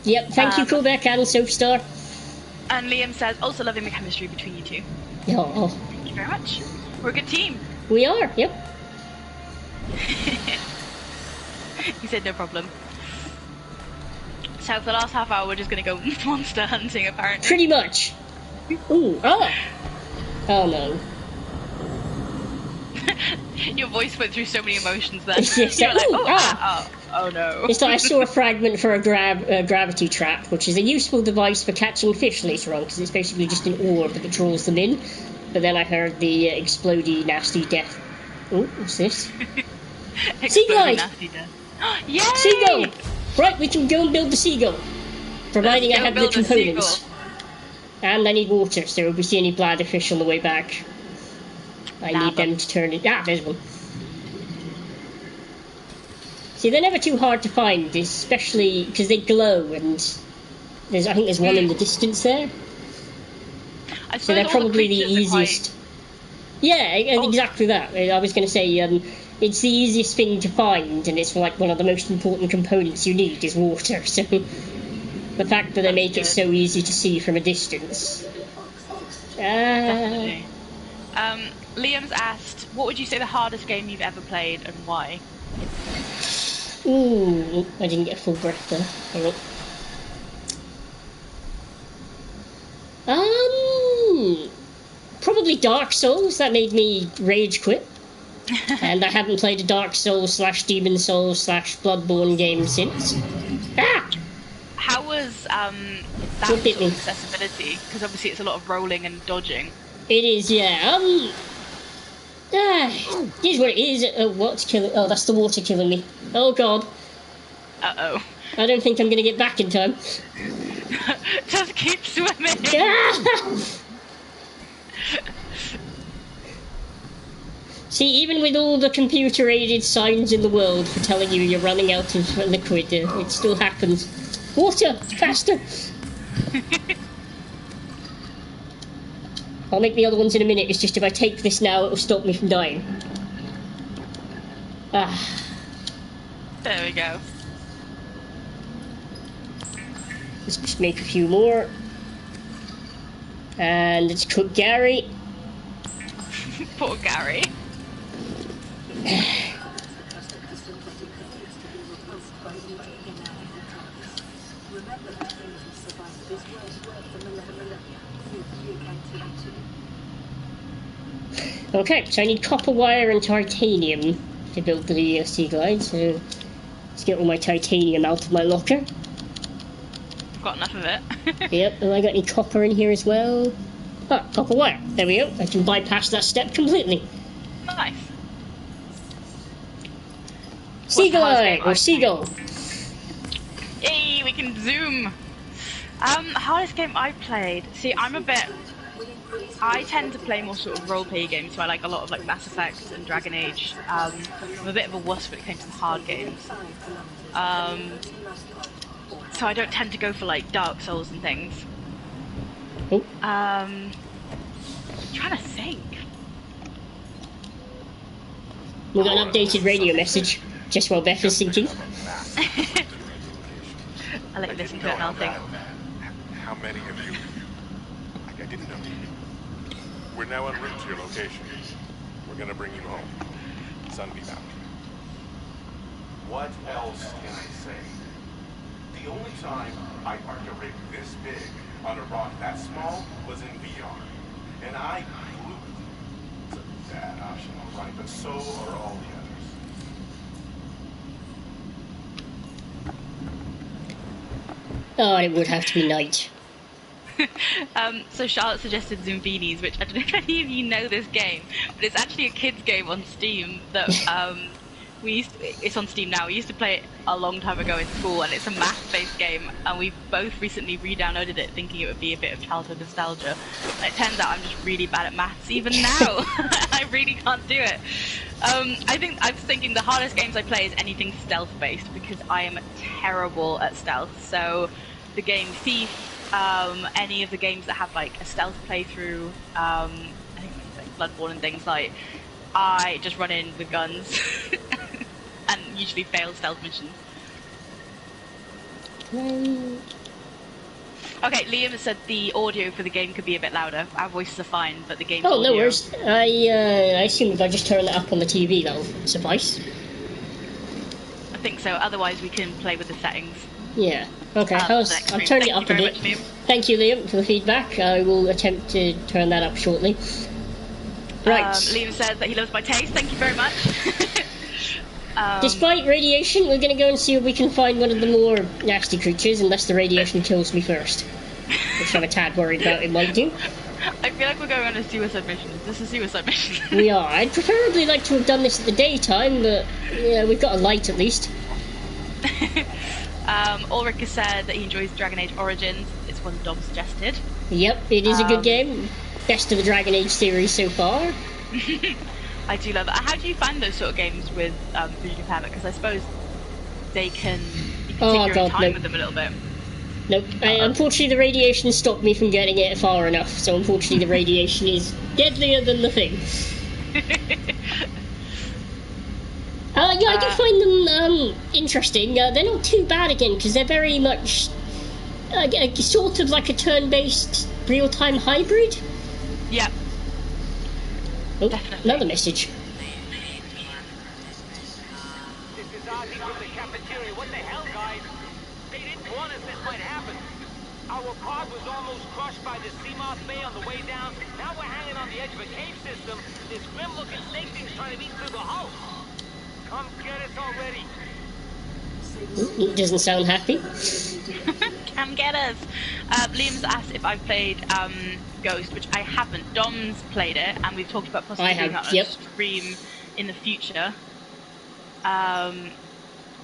Yep, thank you, Corbeck and Soapstar. And Liam says, also loving the chemistry between you two. Oh. Thank you very much. We're a good team. We are, yep. He said no problem. So for the last half hour, we're just going to go monster hunting, apparently. Pretty much. Ooh, oh no. Your voice went through so many emotions then. Yes, you were like, oh no. It's like I saw a fragment for a gravity trap, which is a useful device for catching fish later on, because it's basically just an orb that draws them in. But then I heard the explodey nasty death. Oh, what's this? Seagull! Yay! Seagull! Right, we can go and build the seagull. Providing I have the components. And I need water, so if we see any bladderfish on the way back, I need them to turn it... Ah, there's one. See, they're never too hard to find, especially because they glow, and I think there's one in the distance there. So they're probably the easiest. Yeah, exactly that. I was going to say, it's the easiest thing to find, and it's like one of the most important components you need is water, so... The fact that they make it so easy to see from a distance. Definitely. Liam's asked, what would you say the hardest game you've ever played and why? Ooh, I didn't get a full breath there. Hang on. Probably Dark Souls. That made me rage quit. And I haven't played a Dark Souls / Demon Souls / Bloodborne game since. Ah! How was that sort of accessibility? Because obviously it's a lot of rolling and dodging. It is, yeah. Here's what it is. What's killing? Oh, that's the water killing me. Oh god. Uh-oh. I don't think I'm gonna get back in time. Just keep swimming! See, even with all the computer-aided signs in the world for telling you you're running out of liquid, it still happens. Water! Faster! I'll make the other ones in a minute. It's just if I take this now, it'll stop me from dying. Ah. There we go. Let's just make a few more. And let's cook Gary. Poor Gary. Okay, so I need copper wire and titanium to build the sea glide, so let's get all my titanium out of my locker. I've got enough of it. Yep, and I got any copper in here as well. Ah, copper wire. There we go. I can bypass that step completely. Nice. Sea glide, or seagull. Yay, we can zoom. Hardest game I've played. See, I tend to play more sort of role-play games, so I like a lot of like Mass Effect and Dragon Age. I'm a bit of a wuss when it comes to the hard games. So I don't tend to go for like Dark Souls and things. Oh. I'm trying to think. We got an updated radio message, just while Beth is thinking. I'll let you listen to it and I'll think. How many of you? I didn't know. We're now en route to your location. We're gonna bring you home. Sunbeam out. What else can I say? The only time I parked a rig this big on a rock that small was in VR. And I blew it. It's a bad option, all right, but so are all the others. Oh, it would have to be night. So Charlotte suggested Zombinis, which I don't know if any of you know this game, but it's actually a kids game on Steam that it's on Steam now. We used to play it a long time ago in school, and it's a math-based game, and we both recently re-downloaded it thinking it would be a bit of childhood nostalgia. And it turns out I'm just really bad at maths even now. I really can't do it. I was thinking the hardest games I play is anything stealth-based, because I am terrible at stealth. So the game Thief, any of the games that have like a stealth playthrough, I think like Bloodborne and things, like I just run in with guns and usually fail stealth missions. Okay, Liam has said the audio for the game could be a bit louder. Our voices are fine, but the game's Oh, audio... no worries. I assume if I just turn that up on the TV, that'll suffice. I think so, otherwise we can play with the settings. Yeah. Okay, I'm turning it up a bit. Thank you, Liam, for the feedback. I will attempt to turn that up shortly. Right. Liam says that he loves my taste. Thank you very much. Despite radiation, we're going to go and see if we can find one of the more nasty creatures, unless the radiation kills me first. Which I'm a tad worried about it might do. I feel like we're going on a suicide mission. Is this a suicide mission? We are. I'd preferably like to have done this at the daytime, but yeah, we've got a light at least. Ulrich has said that he enjoys Dragon Age Origins. It's one Dom suggested. Yep, it is a good game. Best of the Dragon Age series so far. I do love it. How do you find those sort of games with visual impairment? Because I suppose you can take your own time with them a little bit. Nope. Unfortunately, the radiation stopped me from getting it far enough, so unfortunately the radiation is deadlier than the thing. Yeah, I do find them interesting. They're not too bad again, because they're very much sort of like a turn-based real-time hybrid. Yeah. Oh, definitely. Another message. This is Ozzy from the cafeteria. What the hell, guys? They didn't warn us this might happen. Our pod was almost crushed by the Seamoth Bay on the way down. Now we're hanging on the edge of a cave system. This grim-looking snake thing's trying to eat through the hull. Come get us already. It doesn't sound happy. Come get us. Liam's asked if I've played Ghost, which I haven't. Dom's played it, and we've talked about possibly doing that on a stream in the future. And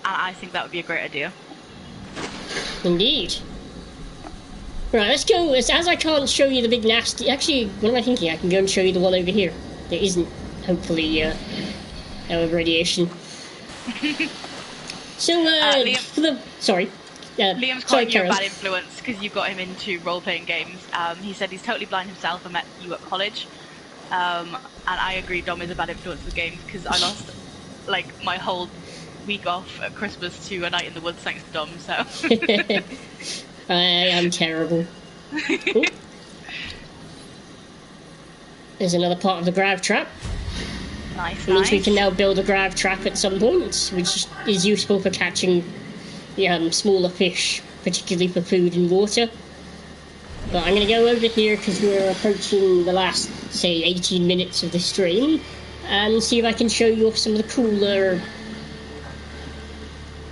I think that would be a great idea. Indeed. Right, let's go. As I can't show you the big nasty... Actually, what am I thinking? I can go and show you the one over here. There isn't, hopefully, radiation. So, Liam, for the... Sorry. Liam's calling you a bad influence because you got him into role-playing games. He said he's totally blind himself and met you at college. And I agree, Dom is a bad influence with games because I lost, like, my whole week off at Christmas to a night in the woods thanks to Dom, so... I am terrible. There's another part of the grav trap. Nice, Which means we can now build a grav trap at some point, which is useful for catching smaller fish, particularly for food and water. But I'm going to go over here because we're approaching the last, say, 18 minutes of the stream, and see if I can show you off some of the cooler...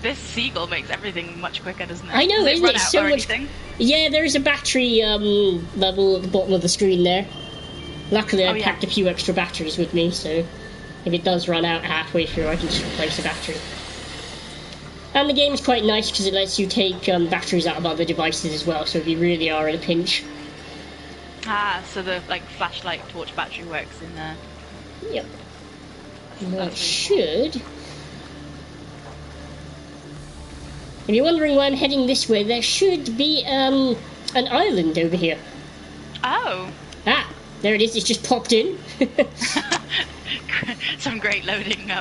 This seagull makes everything much quicker, doesn't it? I know, isn't it? So much. Yeah, there is a battery level at the bottom of the screen there. Luckily, I packed a few extra batteries with me, so if it does run out halfway through, I can just replace a battery. And the game's quite nice because it lets you take batteries out of other devices as well, so if you really are in a pinch. Ah, so the flashlight torch battery works in there. Yep. That should... If you're wondering why I'm heading this way, there should be an island over here. Oh. Ah, there it is. It's just popped in. Some great loading.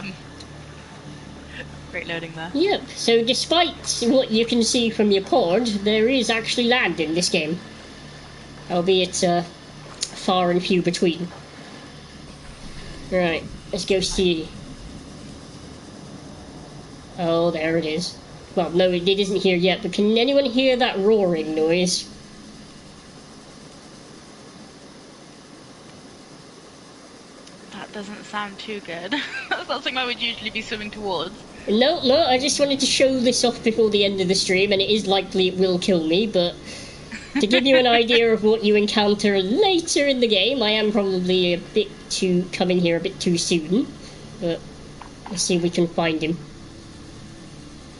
Great loading there. Yep. So despite what you can see from your pod, there is actually land in this game, albeit far and few between. Right. Let's go see. Oh, there it is. Well, no, it isn't here yet, but can anyone hear that roaring noise? That doesn't sound too good. That's not something I would usually be swimming towards. No, I just wanted to show this off before the end of the stream, and it is likely it will kill me, but to give you an idea of what you encounter later in the game, I am probably coming here a bit too soon, but let's see if we can find him.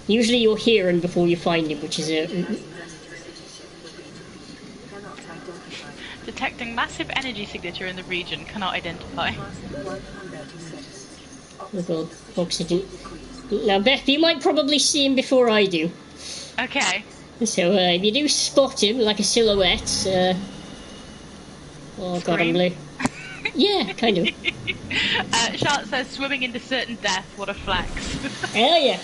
Usually you'll hear him before you find him, which is a... Detecting massive energy signature in the region, cannot identify. Oh god, oxygen. Now Beth, you might probably see him before I do. Okay. So if you do spot him, like a silhouette... Oh god, I'm blue. Yeah, kind of. Charlotte says, swimming into certain death, what a flex. Hell yeah.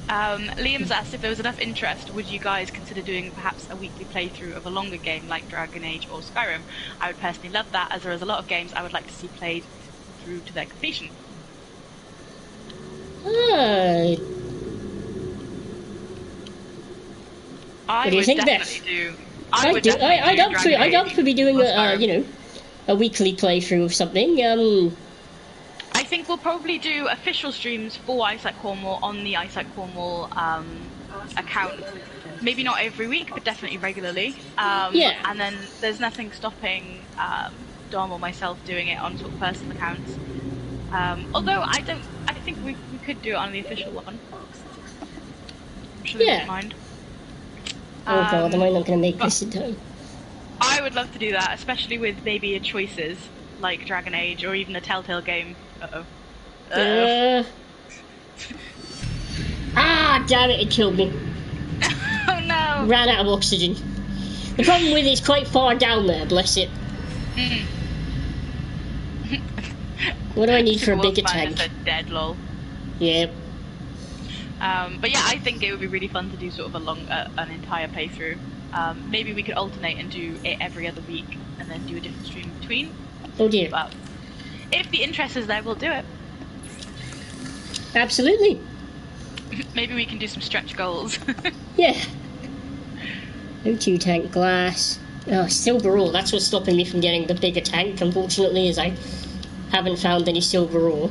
Liam's asked if there was enough interest, would you guys consider doing perhaps a weekly playthrough of a longer game like Dragon Age or Skyrim? I would personally love that, as there is a lot of games I would like to see played through to their completion. What do you think, Beth? I'd up for be doing a weekly playthrough of something. I think we'll probably do official streams for iSightCornwall on the iSightCornwall account. Maybe not every week, but definitely regularly. And then there's nothing stopping Dom or myself doing it on sort of personal accounts. Although I think we could do it on the official one. I'm sure they won't mind. Oh god, am I not going to make this in time? I would love to do that, especially with maybe choices like Dragon Age or even a Telltale game. Ah, damn it killed me. Oh no! Ran out of oxygen. The problem with it's quite far down there, bless it. What do I need for a bigger tank? Dead lol. Yep. But yeah, I think it would be really fun to do sort of an entire playthrough. Maybe we could alternate and do it every other week and then do a different stream in between. Oh dear. But if the interest is there, we'll do it. Absolutely. Maybe we can do some stretch goals. Yeah. O2 tank glass. Oh, silver ore. That's what's stopping me from getting the bigger tank, unfortunately, is I haven't found any silver ore.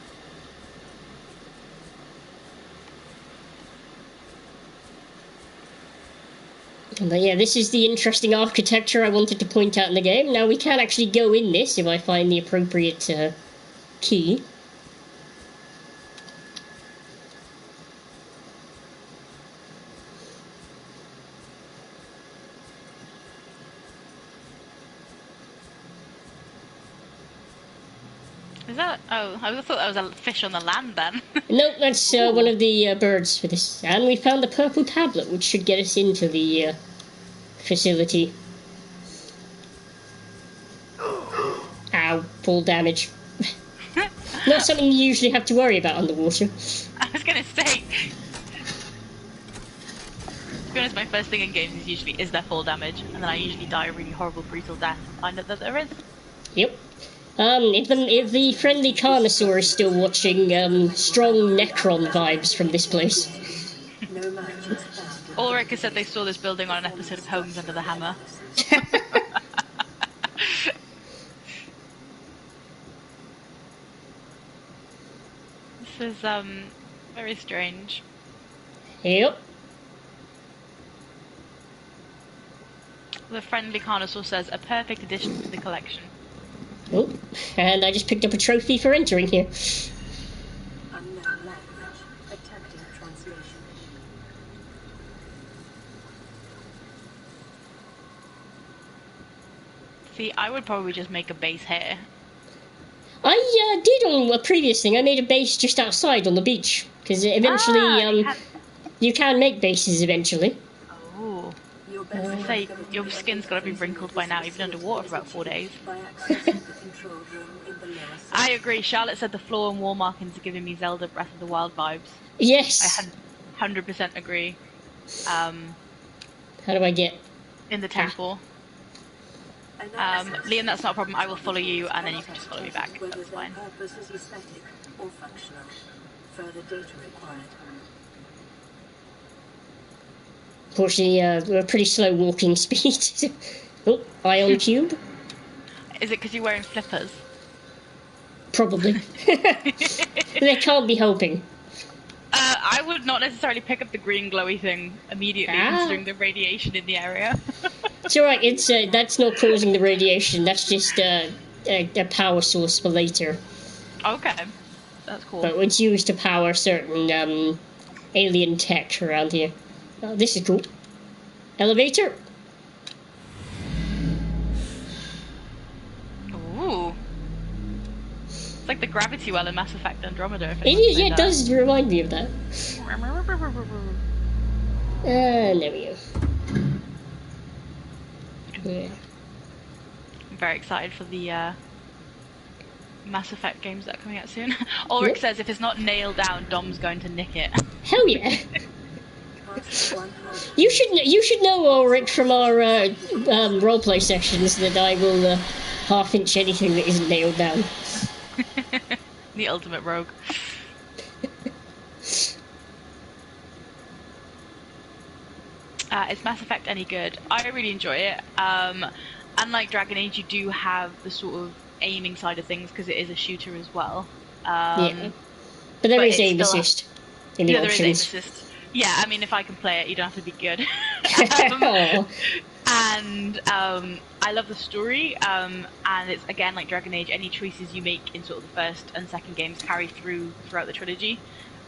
And yeah, this is the interesting architecture I wanted to point out in the game. Now, we can actually go in this if I find the appropriate key. Is that... Oh, I thought that was a fish on the land then. Nope, that's one of the birds for this. And we found the purple tablet, which should get us into the facility. Ow, full damage. Not something you usually have to worry about underwater. I was going to say... To be honest, my first thing in games is usually, is there full damage? And then I usually die a really horrible, brutal death and find out that there is. Yep. If the friendly Carnosaur is still watching, strong Necron vibes from this place. Ulrich has said they saw this building on an episode of Homes Under the Hammer. This is, very strange. Yep. The friendly Carnosaur says, a perfect addition to the collection. Oh, and I just picked up a trophy for entering here. Unknown language. Attempting translation. See, I would probably just make a base here. I did on a previous thing. I made a base just outside on the beach. Because eventually, you can make bases eventually. Oh. I say, your skin's got to be wrinkled by now. You've been underwater for about 4 days. I agree. Charlotte said the floor and wall markings are giving me Zelda Breath of the Wild vibes. Yes. I 100% agree. How do I get... In the temple. Liam, that's not a problem. I will follow you, and then you can just follow me back. That's fine. Purpose is aesthetic or functional. Further data required. Unfortunately, we're a pretty slow walking speed. Oh, ion cube. Is it because you're wearing flippers? Probably. They can't be helping. I would not necessarily pick up the green glowy thing immediately, considering the radiation in the area. It's alright, it's, that's not causing the radiation, that's just a power source for later. Okay, that's cool. But it's used to power certain alien tech around here. Oh, this is cool. Elevator. Ooh. It's like the gravity well in Mass Effect Andromeda. It is, yeah, it does remind me of that. There we go. Yeah. I'm very excited for the Mass Effect games that are coming out soon. Ulrich says if it's not nailed down, Dom's going to nick it. Hell yeah. You should know, Ulrich, from our roleplay sessions that I will half-inch anything that isn't nailed down. The ultimate rogue. Is Mass Effect any good? I really enjoy it. Unlike Dragon Age, you do have the sort of aiming side of things because it is a shooter as well. Yeah, but there is aim assist in the options. There is aim assist. Yeah, I mean, if I can play it, you don't have to be good. And I love the story, and it's, again, like Dragon Age, any choices you make in sort of the first and second games carry throughout the trilogy.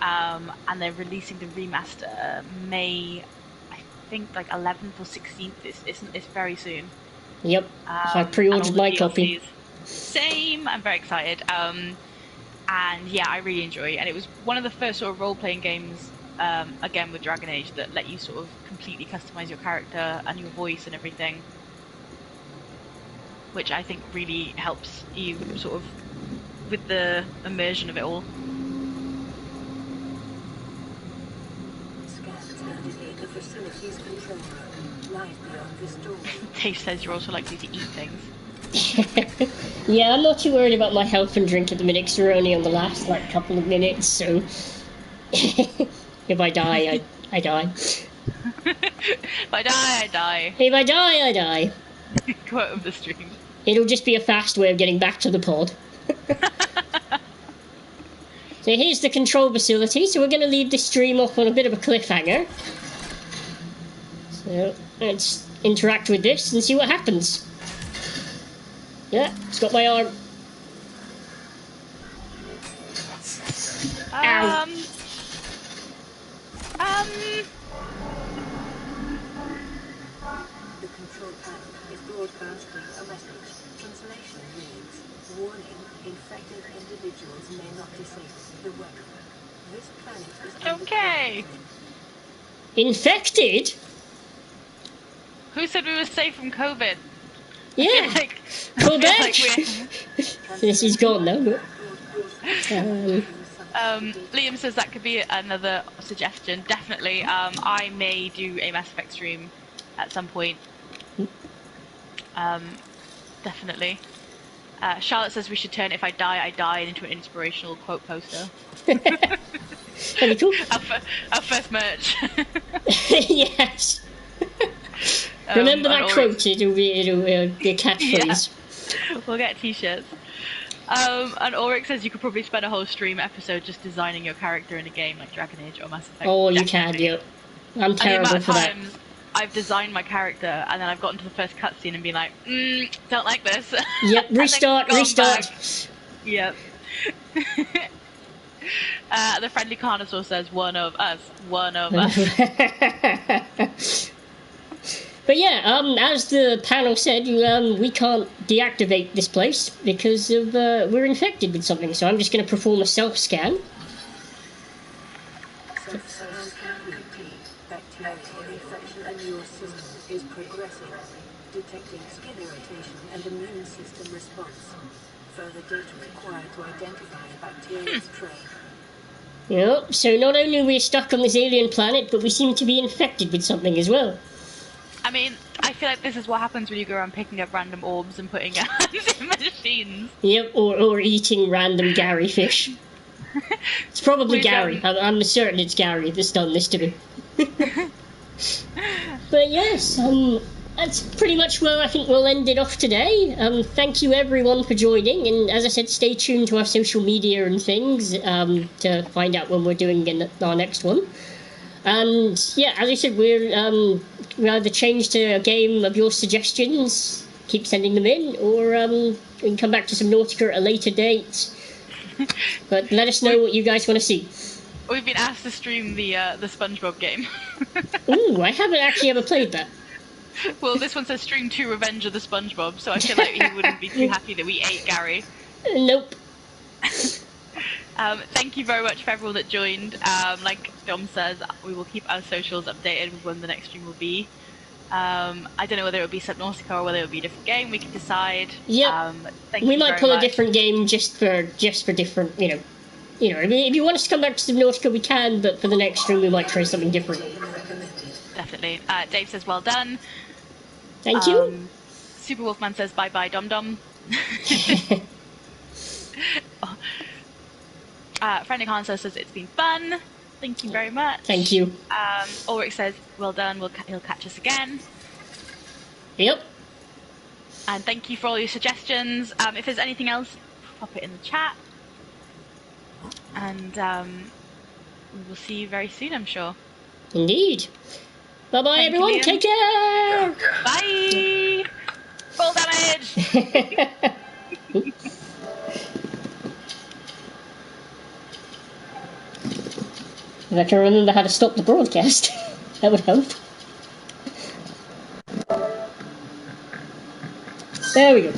And they're releasing the remaster May, I think, like 11th or 16th. It's very soon. Yep, I pre-ordered my copy. Same, I'm very excited. And yeah, I really enjoy it. And it was one of the first sort of role-playing games, again with Dragon Age, that let you sort of completely customize your character and your voice and everything, which I think really helps you sort of with the immersion of it all. Dave says you're also likely to eat things. Yeah, I'm not too worried about my health and drink at the minute, because we're only on the last couple of minutes, so if I die, I die. If I die, I die. If I die, I die. Quote of the stream. It'll just be a fast way of getting back to the pod. So here's the control facility, so we're going to leave this stream off on a bit of a cliffhanger. So Let's interact with this and see what happens. Yeah, it's got my arm. Ow. The control panel is broadcasting a message. Translation reads, warning, infected individuals may not disable the weapon. This planet is under Okay. quarantine. Infected? Who said we were safe from COVID? Yeah. Like, Go I feel back. like we're- This is gone now. But, Liam says that could be another suggestion. Definitely. I may do a Mass Effect stream at some point. Definitely. Charlotte says we should turn "If I Die, I Die" into an inspirational quote poster. that'd be cool. Our first merch. Yes. Remember that and quote, it'll be a catchphrase. Yeah. We'll get t-shirts. And Auric says you could probably spend a whole stream episode just designing your character in a game like Dragon Age or Mass Effect. Oh, you Definitely. can, yeah. I'm terrible the amount for of that. times I've designed my character and then I've gotten to the first cutscene and been like, don't like this. Yep, And then restart, gone restart. back. Yep. The friendly carnosaur says one of us. But yeah, as the panel said, we can't deactivate this place because of we're infected with something. So I'm just going to perform a self-scan. Self-scan complete. Bacterial infection in your system is progressing, detecting skin irritation and immune system response. Further data required to identify a bacteria's strain. Yep, so not only are we stuck on this alien planet, but we seem to be infected with something as well. I mean, I feel like this is what happens when you go around picking up random orbs and putting your hands in machines. Yep, or eating random Gary fish. It's probably Gary. I'm certain it's Gary that's done this to me. But yes, that's pretty much where I think we'll end it off today. Thank you everyone for joining, and as I said, stay tuned to our social media and things to find out when we're doing our next one. And yeah, as I said, we either change to a game of your suggestions, keep sending them in, or we can come back to Subnautica at a later date. But let us know what you guys want to see. We've been asked to stream the SpongeBob game. Ooh, I haven't actually ever played that. Well, this one says stream 2 Revenge of the SpongeBob, so I feel like he wouldn't be too happy that we ate Gary. Nope. Thank you very much for everyone that joined. Like Dom says, we will keep our socials updated with when the next stream will be. I don't know whether it will be Subnautica or whether it will be a different game. We can decide. Yep. We might pull a different game just for different, I mean, if you want us to come back to Subnautica, we can, but for the next stream, we might try something different. Definitely. Dave says, well done. Thank you. Super Wolfman says, bye-bye, Dom-Dom. Friendly Hansa says, it's been fun. Thank you very much. Thank you. Ulrich says, well done, he'll catch us again. Yep. And thank you for all your suggestions. If there's anything else, pop it in the chat. And we will see you very soon, I'm sure. Indeed. Bye-bye, Thank everyone. you, Take care. Bye. Full damage. If I can remember how to stop the broadcast, that would help. There we go.